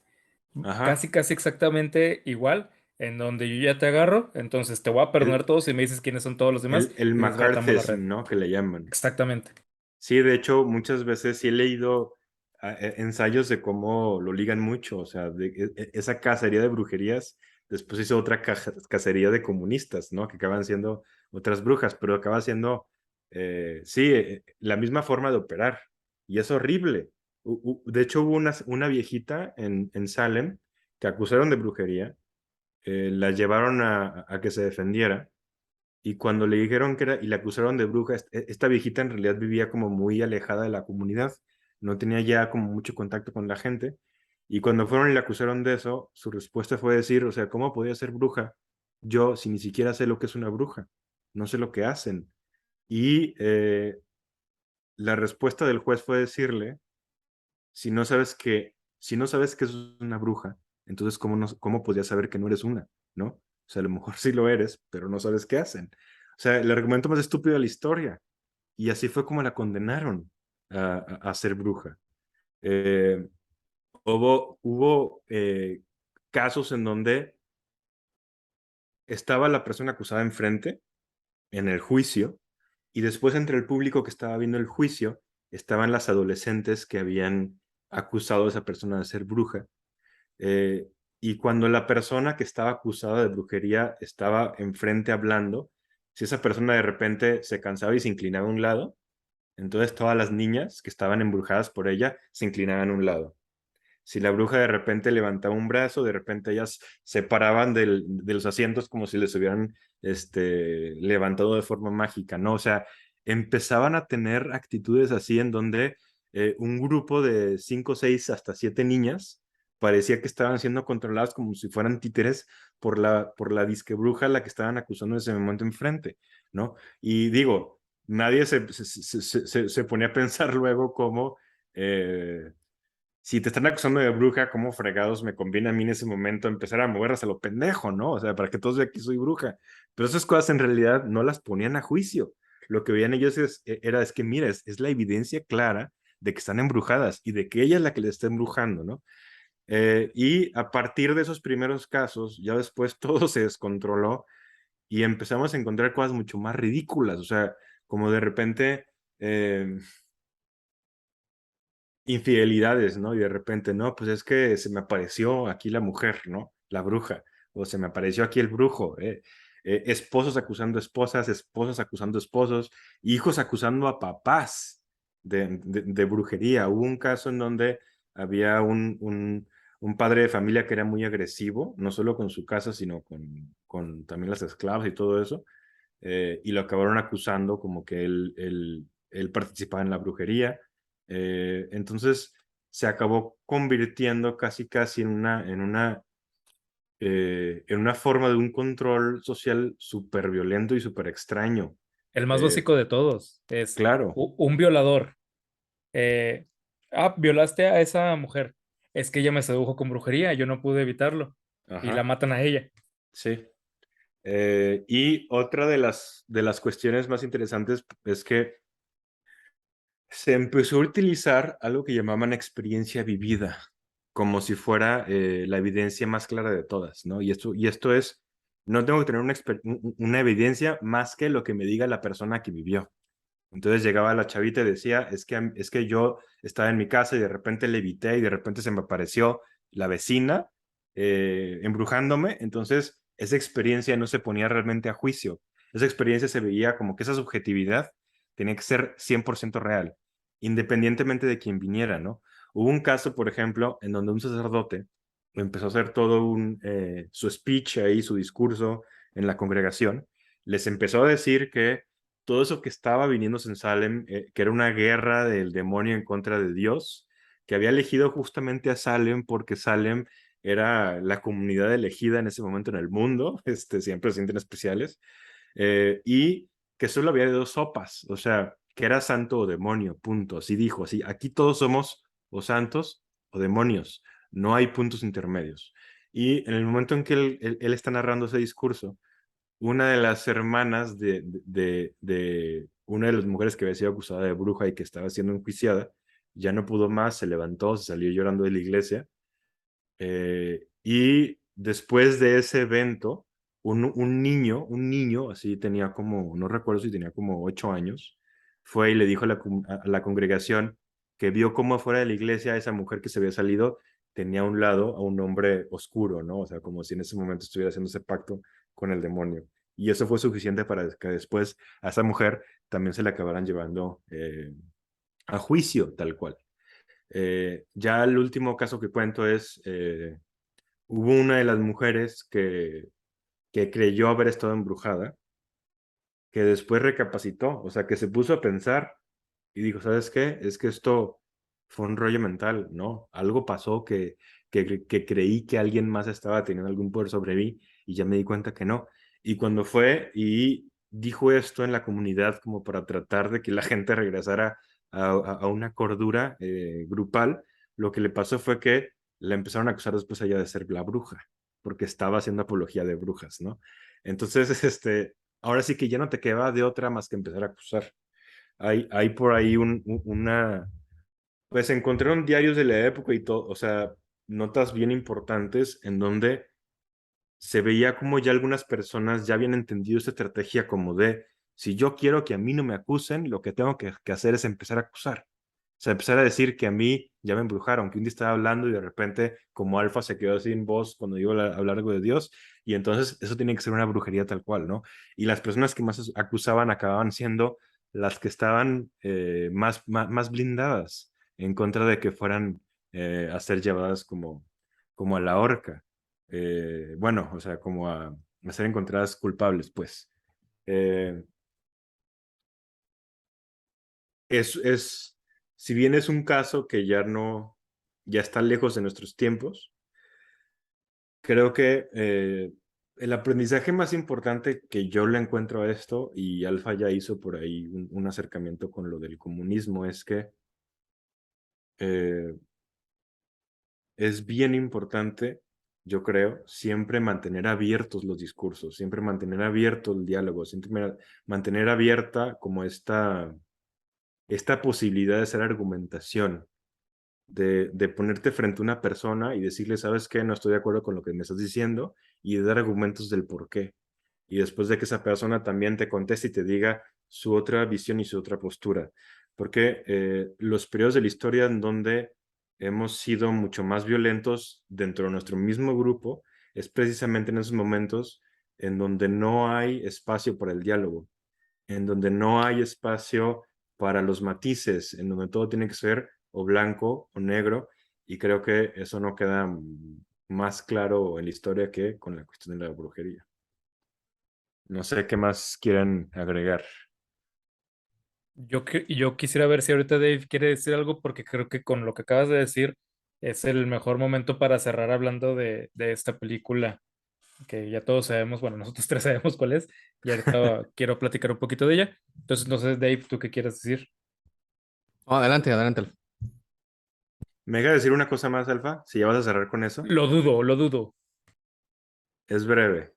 Ajá. Casi, casi exactamente igual, en donde yo ya te agarro, entonces te voy a perdonar El, todos y me dices quiénes son todos los demás el y desbaratamos la red. McCarthyism, ¿no? Que le llaman. Exactamente. Sí, de hecho, muchas veces sí he leído ensayos de cómo lo ligan mucho, o sea, esa cacería de brujerías, después hizo otra cacería de comunistas, ¿no? Que acaban siendo otras brujas, pero acaba siendo, sí, la misma forma de operar, y es horrible. De hecho, hubo una viejita en Salem que acusaron de brujería, la llevaron a que se defendiera y cuando le dijeron que era, y la acusaron de bruja, esta viejita en realidad vivía como muy alejada de la comunidad, no tenía ya como mucho contacto con la gente. Y cuando fueron y la acusaron de eso, su respuesta fue decir, o sea, ¿cómo podía ser bruja? Yo, si ni siquiera sé lo que es una bruja, no sé lo que hacen. Y la respuesta del juez fue decirle, si no sabes que es una bruja, entonces ¿cómo podías saber que no eres una? ¿No? O sea, a lo mejor sí lo eres, pero no sabes qué hacen. O sea, el argumento más estúpido de la historia. Y así fue como la condenaron a ser bruja. Eh, hubo casos en donde estaba la persona acusada enfrente, en el juicio, y después entre el público que estaba viendo el juicio estaban las adolescentes que habían acusado a esa persona de ser bruja. Eh, y cuando la persona que estaba acusada de brujería estaba enfrente hablando, si esa persona de repente se cansaba y se inclinaba a un lado, entonces todas las niñas que estaban embrujadas por ella se inclinaban a un lado. Si la bruja de repente levantaba un brazo, de repente ellas se paraban de los asientos como si les hubieran levantado de forma mágica, ¿no? O sea, empezaban a tener actitudes así en donde un grupo de 5, 6, hasta 7 niñas parecía que estaban siendo controladas como si fueran títeres por la disque bruja a la que estaban acusando en ese momento enfrente, ¿no? Y digo, nadie se ponía a pensar luego cómo si te están acusando de bruja, ¿cómo fregados me conviene a mí en ese momento empezar a moverlas a lo pendejo, ¿no? O sea, para que todos vean que soy bruja. Pero esas cosas en realidad no las ponían a juicio. Lo que veían ellos es que, mira, es la evidencia clara de que están embrujadas y de que ella es la que les está embrujando, ¿no? Y a partir de esos primeros casos, ya después todo se descontroló y empezamos a encontrar cosas mucho más ridículas, o sea, como de repente... infidelidades, ¿no? Y de repente, no, pues es que se me apareció aquí la mujer, ¿no? La bruja, o se me apareció aquí el brujo, esposos acusando esposas, esposas acusando esposos, hijos acusando a papás de brujería. Hubo un caso en donde había un padre de familia que era muy agresivo, no solo con su casa, sino con también las esclavas y todo eso, y lo acabaron acusando como que él participaba en la brujería. Entonces se acabó convirtiendo casi casi en una forma de un control social súper violento y súper extraño. El más Eh, básico de todos es claro, un violador. eh, Violaste a esa mujer. Es que ella me sedujo con brujería, yo no pude evitarlo. Y la ajá. matan a ella. Sí. Y otra de las cuestiones más interesantes es que se empezó a utilizar algo que llamaban experiencia vivida, como si fuera la evidencia más clara de todas, ¿no? Y esto es, no tengo que tener una evidencia más que lo que me diga la persona que vivió. Entonces llegaba la chavita y decía, es que yo estaba en mi casa y de repente levité y de repente se me apareció la vecina embrujándome. Entonces esa experiencia no se ponía realmente a juicio. Esa experiencia se veía como que esa subjetividad tenía que ser 100% real, independientemente de quién viniera, ¿no? Hubo un caso, por ejemplo, en donde un sacerdote empezó a hacer todo su speech ahí, su discurso en la congregación. Les empezó a decir que todo eso que estaba viniéndose en Salem, que era una guerra del demonio en contra de Dios, que había elegido justamente a Salem porque Salem era la comunidad elegida en ese momento en el mundo, siempre se sienten especiales, y que solo había de dos sopas, o sea, que era santo o demonio, punto. Así dijo, así, aquí todos somos o santos o demonios, no hay puntos intermedios. Y en el momento en que él está narrando ese discurso, una de las hermanas de una de las mujeres que había sido acusada de bruja y que estaba siendo enjuiciada, ya no pudo más, se levantó, se salió llorando de la iglesia. Y después de ese evento, un niño, así tenía como, no recuerdo si tenía como 8 años, fue y le dijo a la congregación que vio cómo afuera de la iglesia esa mujer que se había salido tenía a un lado a un hombre oscuro, ¿no? O sea, como si en ese momento estuviera haciendo ese pacto con el demonio. Y eso fue suficiente para que después a esa mujer también se la acabaran llevando a juicio, tal cual. Ya el último caso que cuento es, hubo una de las mujeres que creyó haber estado embrujada, que después recapacitó, o sea, que se puso a pensar y dijo, ¿sabes qué? Es que esto fue un rollo mental, ¿no? Algo pasó que creí que alguien más estaba teniendo algún poder sobre mí y ya me di cuenta que no. Y cuando fue y dijo esto en la comunidad como para tratar de que la gente regresara a una cordura grupal, lo que le pasó fue que la empezaron a acusar después allá de ser la bruja, porque estaba haciendo apología de brujas, ¿no? Entonces, ahora sí que ya no te queda de otra más que empezar a acusar. Hay por ahí pues encontraron diarios de la época y todo, o sea, notas bien importantes en donde se veía como ya algunas personas ya habían entendido esta estrategia como de, si yo quiero que a mí no me acusen, lo que tengo que hacer es empezar a acusar. O sea, empezar a decir que a mí ya me embrujaron, que un día estaba hablando y de repente como Alfa se quedó sin voz cuando iba a hablar algo de Dios y entonces eso tiene que ser una brujería tal cual, ¿no? Y las personas que más acusaban acababan siendo las que estaban más blindadas en contra de que fueran a ser llevadas como a la horca. Bueno, o sea, como a ser encontradas culpables, pues. Eh, es, si bien es un caso que ya no, ya está lejos de nuestros tiempos, creo que el aprendizaje más importante que yo le encuentro a esto, y Alfa ya hizo por ahí un acercamiento con lo del comunismo, es que eh, es bien importante, yo creo, siempre mantener abiertos los discursos, siempre mantener abierto el diálogo, siempre mantener abierta como esta posibilidad de hacer argumentación, de ponerte frente a una persona y decirle, ¿sabes qué? No estoy de acuerdo con lo que me estás diciendo y de dar argumentos del por qué. Y después de que esa persona también te conteste y te diga su otra visión y su otra postura. Porque los periodos de la historia en donde hemos sido mucho más violentos dentro de nuestro mismo grupo es precisamente en esos momentos en donde no hay espacio para el diálogo, en donde no hay espacio para los matices, en donde todo tiene que ser o blanco o negro, y creo que eso no queda más claro en la historia que con la cuestión de la brujería. No sé qué más quieren agregar. Yo quisiera ver si ahorita Dave quiere decir algo porque creo que con lo que acabas de decir es el mejor momento para cerrar hablando de esta película que ya todos sabemos, bueno, nosotros tres sabemos cuál es y ahorita quiero platicar un poquito de ella. Entonces, no sé, Dave, ¿tú qué quieres decir? No, adelante, adelante. ¿Me deja decir una cosa más, Alfa? Si ya vas a cerrar con eso. Lo dudo, lo dudo. Es breve.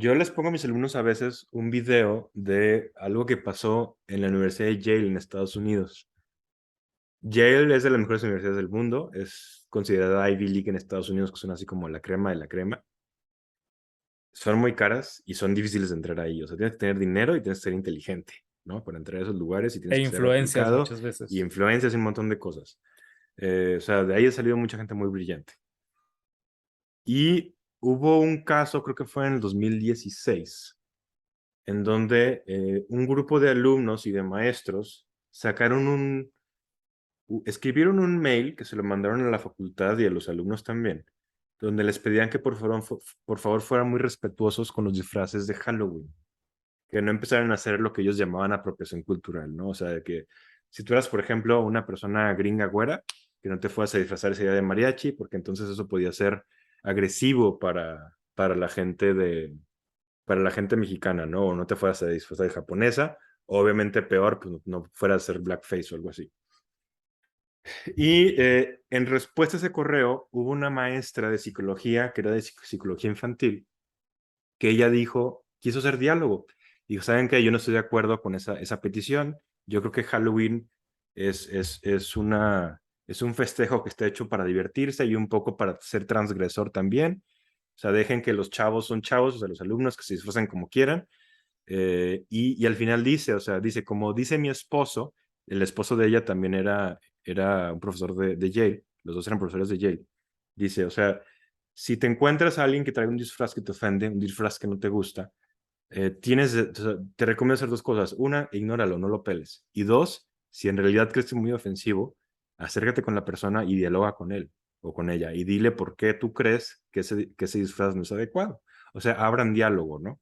Yo les pongo a mis alumnos a veces un video de algo que pasó en la Universidad de Yale en Estados Unidos. Yale es de las mejores universidades del mundo, es considerada Ivy League en Estados Unidos, que son así como la crema de la crema. Son muy caras y son difíciles de entrar ahí. O sea, tienes que tener dinero y tienes que ser inteligente, ¿no? Para entrar a esos lugares y E tienes que ser influencias aplicado muchas y veces. influencias y un montón de cosas. O sea, de ahí ha salido mucha gente muy brillante. Y hubo un caso, creo que fue en el 2016, en donde un grupo de alumnos y de maestros escribieron un mail que se lo mandaron a la facultad y a los alumnos también, donde les pedían que por favor fueran muy respetuosos con los disfraces de Halloween, que no empezaran a hacer lo que ellos llamaban apropiación cultural, ¿no? O sea, de que si tú eras, por ejemplo, una persona gringa güera, que no te fueras a disfrazar ese día de mariachi, porque entonces eso podía ser agresivo para la gente para la gente mexicana, ¿no? O no te fueras a disfrazar de japonesa, obviamente peor, pues no fueras a hacer blackface o algo así. Y en respuesta a ese correo, hubo una maestra de psicología, que era de psicología infantil, que ella quiso hacer diálogo. Dijo, ¿saben qué? Yo no estoy de acuerdo con esa petición. Yo creo que Halloween es un festejo que está hecho para divertirse y un poco para ser transgresor también. O sea, dejen que los chavos son chavos, o sea, los alumnos que se disfrazan como quieran. Y al final dice, o sea, dice, como dice mi esposo, el esposo de ella también era un profesor de Yale, los dos eran profesores de Yale. Dice, o sea, si te encuentras a alguien que trae un disfraz que te ofende, un disfraz que no te gusta, o sea, te recomiendo hacer dos cosas. Una, ignóralo, no lo peles. Y dos, si en realidad crees que es muy ofensivo, acércate con la persona y dialoga con él o con ella y dile por qué tú crees que ese disfraz no es adecuado. O sea, abran diálogo, ¿no?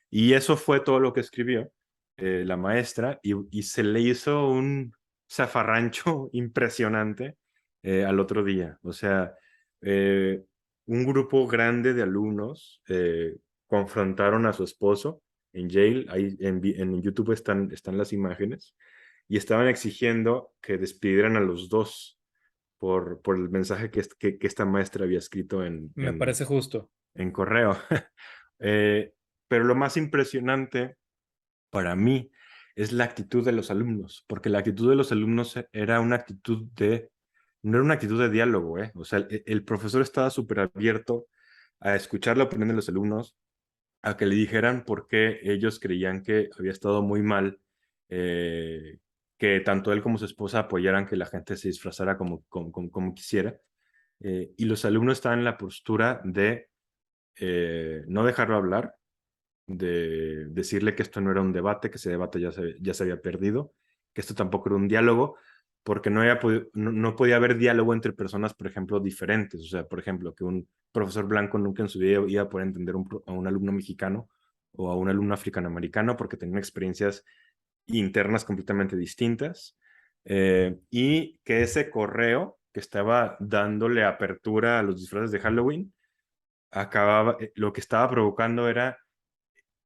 Y eso fue todo lo que escribió la maestra y se le hizo un zafarrancho impresionante al otro día. O sea, eh, un grupo grande de alumnos confrontaron a su esposo en Yale. Ahí en YouTube están las imágenes y estaban exigiendo que despidieran a los dos por el mensaje que esta maestra había escrito Me parece justo. en correo. Pero lo más impresionante para mí es la actitud de los alumnos, porque la actitud de los alumnos era una actitud no era una actitud de diálogo, ¿eh? O sea, el profesor estaba súper abierto a escuchar la opinión de los alumnos, a que le dijeran por qué ellos creían que había estado muy mal, que tanto él como su esposa apoyaran que la gente se disfrazara como quisiera. Y los alumnos estaban en la postura de no dejarlo hablar, de decirle que esto no era un debate, que ese debate ya se había perdido, que esto tampoco era un diálogo, porque no podía haber diálogo entre personas, por ejemplo, diferentes. O sea, por ejemplo, que un profesor blanco nunca en su vida iba a poder entender a un alumno mexicano o a un alumno africanoamericano porque tenían experiencias internas completamente distintas. Y que ese correo que estaba dándole apertura a los disfraces de Halloween, lo que estaba provocando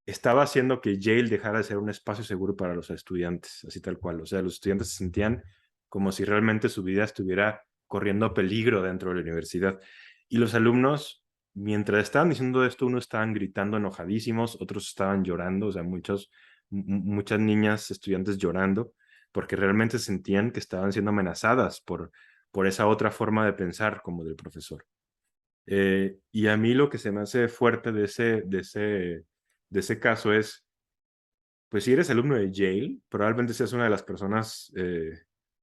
estaba haciendo que Yale dejara de ser un espacio seguro para los estudiantes, así tal cual. O sea, los estudiantes se sentían como si realmente su vida estuviera corriendo peligro dentro de la universidad. Y los alumnos, mientras estaban diciendo esto, unos estaban gritando enojadísimos, otros estaban llorando, o sea, muchas niñas, estudiantes llorando, porque realmente sentían que estaban siendo amenazadas por esa otra forma de pensar como del profesor. Y a mí lo que se me hace fuerte de ese caso es, pues si eres alumno de Yale, probablemente seas una de las personas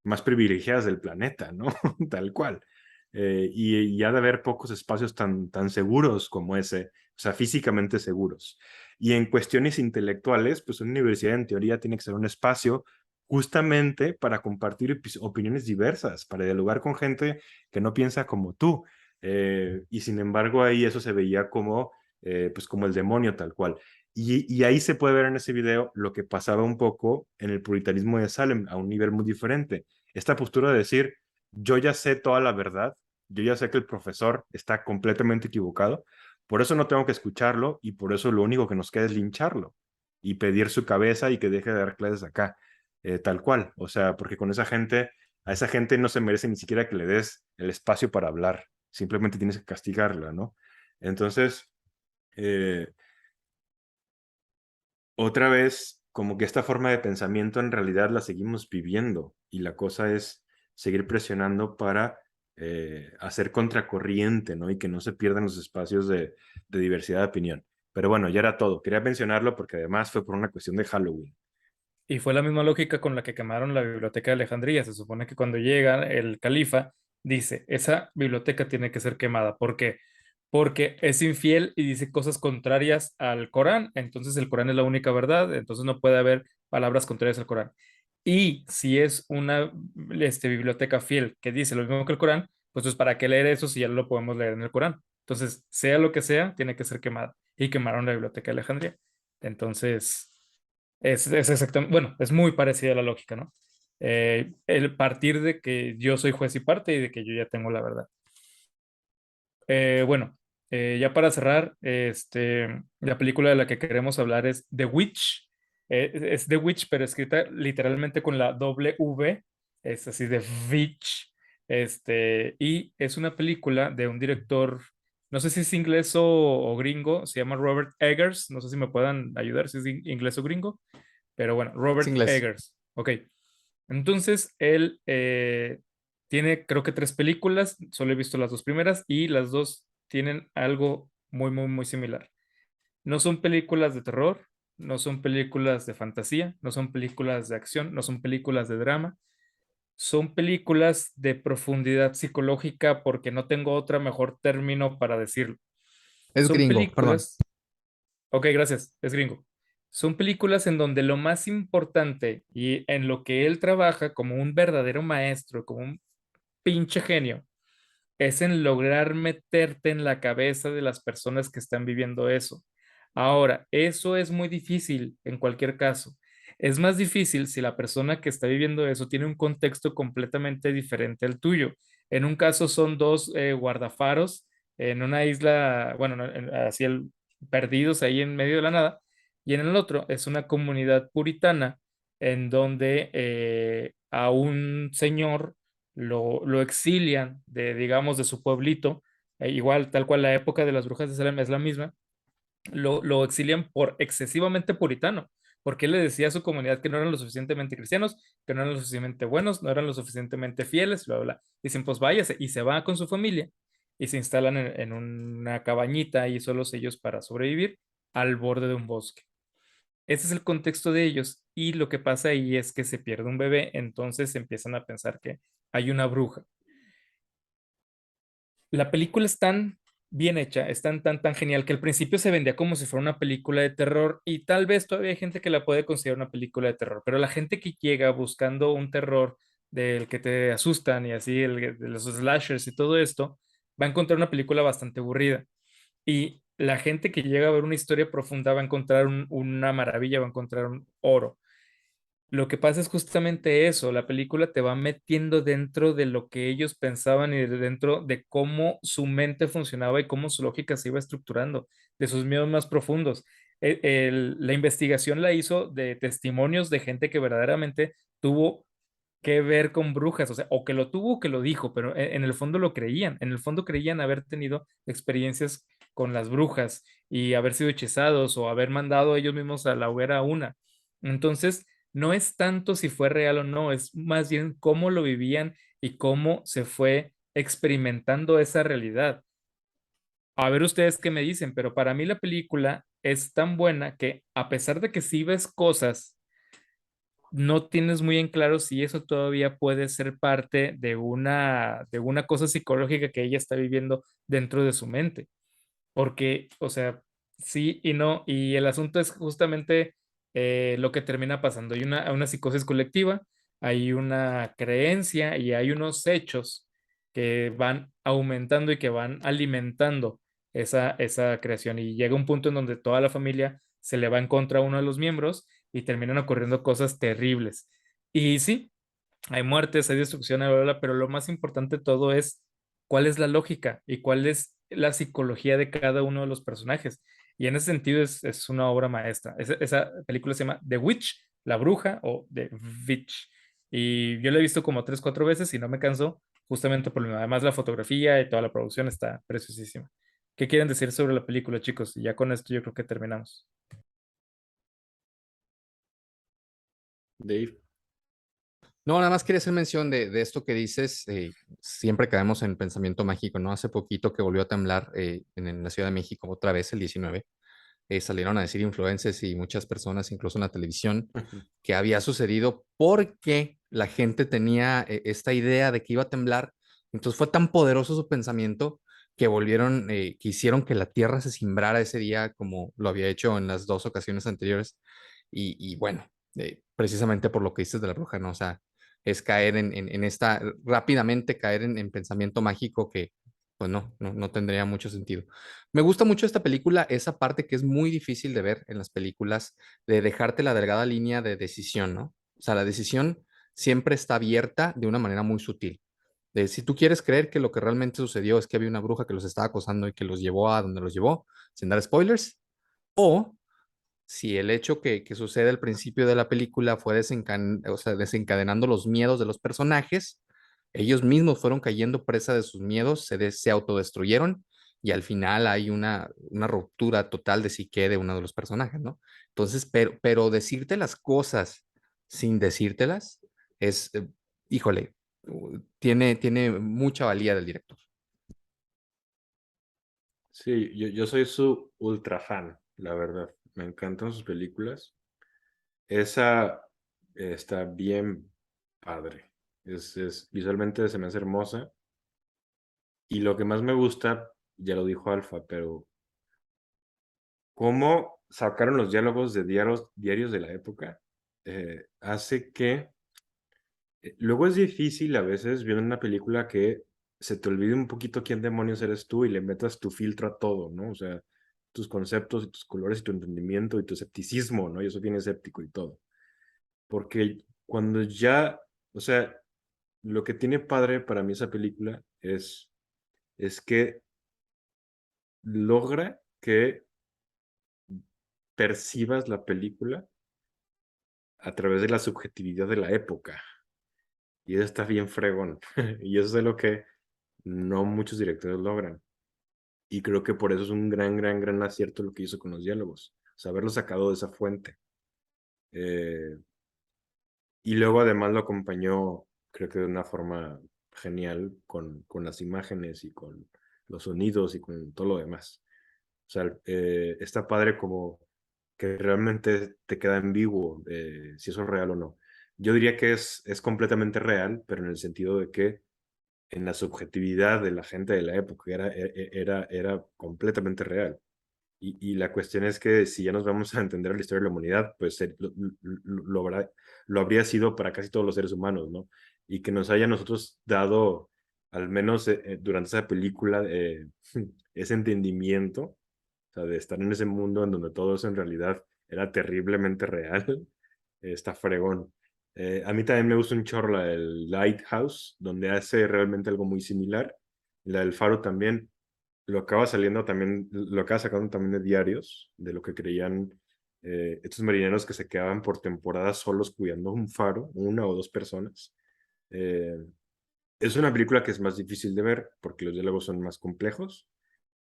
más privilegiadas del planeta, ¿no? Tal cual. Y ha de haber pocos espacios tan seguros como ese, o sea, físicamente seguros. Y en cuestiones intelectuales, pues una universidad en teoría tiene que ser un espacio justamente para compartir opiniones diversas, para dialogar con gente que no piensa como tú. Y sin embargo ahí eso se veía pues como el demonio tal cual. Y ahí se puede ver en ese video lo que pasaba un poco en el puritanismo de Salem a un nivel muy diferente. Esta postura de decir, yo ya sé toda la verdad, yo ya sé que el profesor está completamente equivocado, por eso no tengo que escucharlo y por eso lo único que nos queda es lincharlo y pedir su cabeza y que deje de dar clases acá, tal cual. O sea, porque a esa gente no se merece ni siquiera que le des el espacio para hablar, simplemente tienes que castigarla, ¿no? Entonces, eh, otra vez, como que esta forma de pensamiento en realidad la seguimos viviendo y la cosa es seguir presionando para hacer contracorriente, ¿no? Y que no se pierdan los espacios de diversidad de opinión. Pero bueno, ya era todo. Quería mencionarlo porque además fue por una cuestión de Halloween. Y fue la misma lógica con la que quemaron la biblioteca de Alejandría. Se supone que cuando llega el califa, dice, esa biblioteca tiene que ser quemada. ¿Por qué? Porque es infiel y dice cosas contrarias al Corán. Entonces el Corán es la única verdad. Entonces no puede haber palabras contrarias al Corán. Y si es una biblioteca fiel que dice lo mismo que el Corán, pues ¿para qué leer eso si ya lo podemos leer en el Corán? Entonces, sea lo que sea, tiene que ser quemada. Y quemaron la biblioteca de Alejandría. Entonces... Es exactamente, bueno, es muy parecida a la lógica, ¿no? El partir de que yo soy juez y parte y de que yo ya tengo la verdad. Bueno, ya para cerrar, la película de la que queremos hablar es The Witch. Es The Witch, pero escrita literalmente con la doble V, es así de Witch. Y es una película de un director, no sé si es inglés o gringo, se llama Robert Eggers, no sé si me puedan ayudar si es inglés o gringo, pero bueno, Es Robert inglés. Eggers. Ok, entonces él tiene creo que tres películas, solo he visto las dos primeras y las dos tienen algo muy, muy, muy similar. No son películas de terror, no son películas de fantasía, no son películas de acción, no son películas de drama, son películas de profundidad psicológica porque no tengo otro mejor término para decirlo. Es Son gringo, perdón. películas, ok, gracias, es gringo. Son películas en donde lo más importante y en lo que él trabaja como un verdadero maestro, como un pinche genio, es en lograr meterte en la cabeza de las personas que están viviendo eso. Ahora, eso es muy difícil en cualquier caso. Es más difícil si la persona que está viviendo eso tiene un contexto completamente diferente al tuyo. En un caso son dos guardafaros en una isla, bueno, así perdidos ahí en medio de la nada, y en el otro es una comunidad puritana en donde a un señor lo exilian de, digamos, de su pueblito, igual, tal cual la época de las brujas de Salem es la misma, lo exilian por excesivamente puritano, porque él le decía a su comunidad que no eran lo suficientemente cristianos, que no eran lo suficientemente buenos, no eran lo suficientemente fieles, bla, bla, bla. Dicen, pues váyase, y se va con su familia y se instalan en una cabañita y solos ellos para sobrevivir al borde de un bosque. Ese es el contexto de ellos y lo que pasa ahí es que se pierde un bebé, entonces empiezan a pensar que hay una bruja. La película es tan bien hecha, es tan genial que al principio se vendía como si fuera una película de terror y tal vez todavía hay gente que la puede considerar una película de terror, pero la gente que llega buscando un terror del que te asustan y así, de los slashers y todo esto, va a encontrar una película bastante aburrida. Y la gente que llega a ver una historia profunda va a encontrar una maravilla, va a encontrar un oro. Lo que pasa es justamente eso, la película te va metiendo dentro de lo que ellos pensaban y dentro de cómo su mente funcionaba y cómo su lógica se iba estructurando, de sus miedos más profundos. La investigación la hizo de testimonios de gente que verdaderamente tuvo que ver con brujas, o sea, o que lo tuvo o que lo dijo, pero en el fondo lo creían, en el fondo creían haber tenido experiencias con las brujas y haber sido hechizados o haber mandado ellos mismos a la hoguera a una. Entonces, no es tanto si fue real o no, es más bien cómo lo vivían y cómo se fue experimentando esa realidad. A ver ustedes qué me dicen, pero para mí la película es tan buena que a pesar de que sí ves cosas, no tienes muy en claro si eso todavía puede ser parte de una cosa psicológica que ella está viviendo dentro de su mente. Porque, o sea, sí y no, y el asunto es justamente lo que termina pasando. Hay una psicosis colectiva, hay una creencia y hay unos hechos que van aumentando y que van alimentando esa creación. Y llega un punto en donde toda la familia se le va en contra a uno de los miembros y terminan ocurriendo cosas terribles. Y sí, hay muertes, hay destrucción, bla, bla, bla, pero lo más importante de todo es cuál es la lógica y cuál es la psicología de cada uno de los personajes. Y en ese sentido es una obra maestra. Esa película se llama The Witch, La Bruja o The Witch. Y yo la he visto como tres, cuatro veces y no me canso, justamente por además la fotografía y toda la producción está preciosísima. ¿Qué quieren decir sobre la película, chicos? Y ya con esto yo creo que terminamos. Dave. No, nada más quería hacer mención de esto que dices. Siempre caemos en pensamiento mágico, ¿no? Hace poquito que volvió a temblar en la Ciudad de México otra vez, el 19, salieron a decir influencers y muchas personas, incluso en la televisión, que había sucedido porque la gente tenía esta idea de que iba a temblar. Entonces fue tan poderoso su pensamiento que que hicieron que la tierra se cimbrara ese día como lo había hecho en las dos ocasiones anteriores. Y bueno, precisamente por lo que dices de la bruja, ¿no? O sea, es caer en esta, rápidamente caer en pensamiento mágico que, pues no tendría mucho sentido. Me gusta mucho esta película, esa parte que es muy difícil de ver en las películas, de dejarte la delgada línea de decisión, ¿no? O sea, la decisión siempre está abierta de una manera muy sutil. De si tú quieres creer que lo que realmente sucedió es que había una bruja que los estaba acosando y que los llevó a donde los llevó, sin dar spoilers, o si el hecho que sucede al principio de la película fue o sea, desencadenando los miedos de los personajes, ellos mismos fueron cayendo presa de sus miedos, se autodestruyeron y al final hay una ruptura total de psique de uno de los personajes, ¿no? Entonces, pero decirte las cosas sin decírtelas es, híjole, tiene mucha valía del director. Sí, yo soy su ultra fan, la verdad. Me encantan sus películas. Esa está bien padre. Visualmente se me hace hermosa. Y lo que más me gusta, ya lo dijo Alfa, pero cómo sacaron los diálogos de diarios de la época, hace que luego es difícil a veces viendo una película que se te olvide un poquito quién demonios eres tú y le metas tu filtro a todo, ¿no? O sea, tus conceptos y tus colores y tu entendimiento y tu escepticismo, ¿no? Yo soy bien escéptico y todo. Porque cuando ya, o sea, lo que tiene padre para mí esa película es que logra que percibas la película a través de la subjetividad de la época. Y eso está bien fregón. Y eso es lo que no muchos directores logran. Y creo que por eso es un gran acierto lo que hizo con los diálogos. O sea, haberlo sacado de esa fuente. Eh, y luego además lo acompañó, creo que de una forma genial, con las imágenes y con los sonidos y con todo lo demás. O sea, está padre como que realmente te queda ambiguo si eso es real o no. Yo diría que es completamente real, pero en el sentido de que en la subjetividad de la gente de la época era completamente real. Y la cuestión es que si ya nos vamos a entender la historia de la humanidad, pues lo habría sido para casi todos los seres humanos, ¿no? Y que nos haya nosotros dado, al menos durante esa película, ese entendimiento, o sea, de estar en ese mundo en donde todo eso en realidad era terriblemente real, está fregón. A mí también me gusta un chorro la del Lighthouse, donde hace realmente algo muy similar. La del Faro también lo acaba sacando también de diarios, de lo que creían estos marineros que se quedaban por temporada solos cuidando un faro, una o dos personas. Eh, es una película que es más difícil de ver porque los diálogos son más complejos,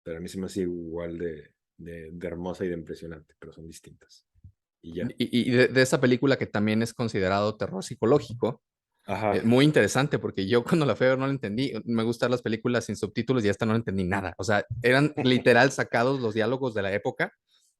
pero a mí se me hace igual de hermosa y de impresionante, pero son distintas. Y ya. Y de esa película que también es considerado terror psicológico, Ajá. muy interesante porque yo cuando la fui a ver no la entendí. Me gustan las películas sin subtítulos y esta no la entendí nada. O sea, eran literal sacados los diálogos de la época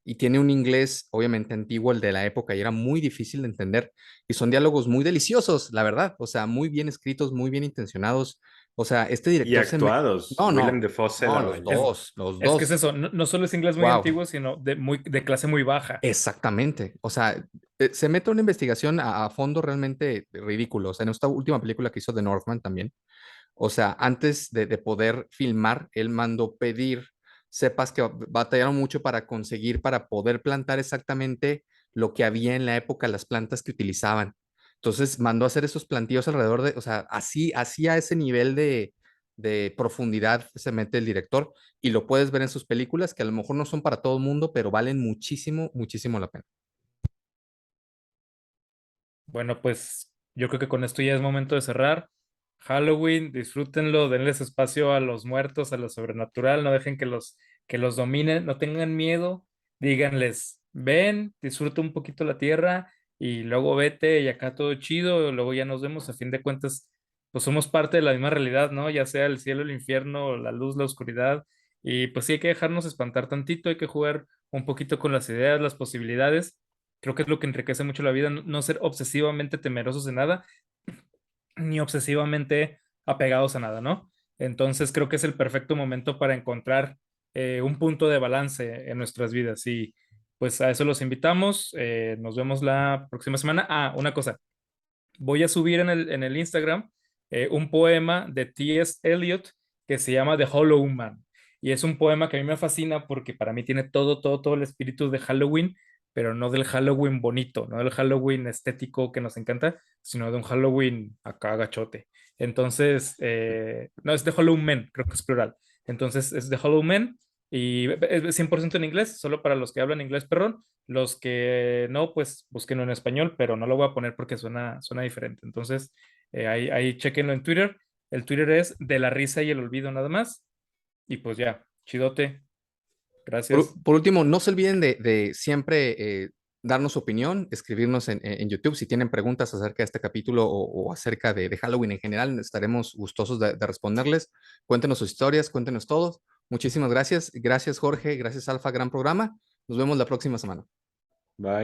y tiene un inglés obviamente antiguo el de la época y era muy difícil de entender. Y son diálogos muy deliciosos, la verdad. O sea, muy bien escritos, muy bien intencionados. O sea, este Y director se me... actuados. No, Willem no, Dafoe se no, la los rayó. dos, los Es que es dos. eso, no solo es inglés muy Wow. antiguo, sino de clase muy baja. Exactamente. O sea, se mete una investigación a fondo realmente ridículo. O sea, en esta última película que hizo The Northman también. O sea, antes de poder filmar, él mandó pedir cepas que batallaron mucho para conseguir, para poder plantar exactamente lo que había en la época, las plantas que utilizaban. Entonces mandó a hacer esos plantíos alrededor de, o sea, así a ese nivel de profundidad se mete el director y lo puedes ver en sus películas que a lo mejor no son para todo el mundo, pero valen muchísimo, muchísimo la pena. Bueno, pues yo creo que con esto ya es momento de cerrar. Halloween, disfrútenlo, denles espacio a los muertos, a lo sobrenatural, no dejen que los dominen, no tengan miedo, díganles, ven, disfruta un poquito la tierra y luego vete y acá todo chido, luego ya nos vemos, a fin de cuentas, pues somos parte de la misma realidad, ¿no? Ya sea el cielo, el infierno, la luz, la oscuridad, y pues sí hay que dejarnos espantar tantito, hay que jugar un poquito con las ideas, las posibilidades. Creo que es lo que enriquece mucho la vida, no ser obsesivamente temerosos de nada, ni obsesivamente apegados a nada, ¿no? Entonces creo que es el perfecto momento para encontrar un punto de balance en nuestras vidas y pues a eso los invitamos. Nos vemos la próxima semana. Ah, una cosa, voy a subir en el Instagram un poema de T.S. Eliot que se llama The Hollow Man. Y es un poema que a mí me fascina porque para mí tiene todo el espíritu de Halloween, pero no del Halloween bonito, no del Halloween estético que nos encanta, sino de un Halloween acá gachote. Entonces, no, es The Hollow Man, creo que es plural. Entonces, es The Hollow Man y es 100% en inglés, solo para los que hablan inglés, perrón. Los que no, pues búsquenlo en español, pero no lo voy a poner porque suena diferente. Entonces, ahí chequenlo en Twitter. El Twitter es de la risa y el olvido nada más. Y pues ya, chidote. Gracias. Por último, no se olviden de siempre darnos su opinión, escribirnos en YouTube si tienen preguntas acerca de este capítulo o acerca de Halloween en general. Estaremos gustosos de responderles. Cuéntenos sus historias, cuéntenos todo. Muchísimas gracias. Gracias, Jorge. Gracias, Alfa. Gran programa. Nos vemos la próxima semana. Bye.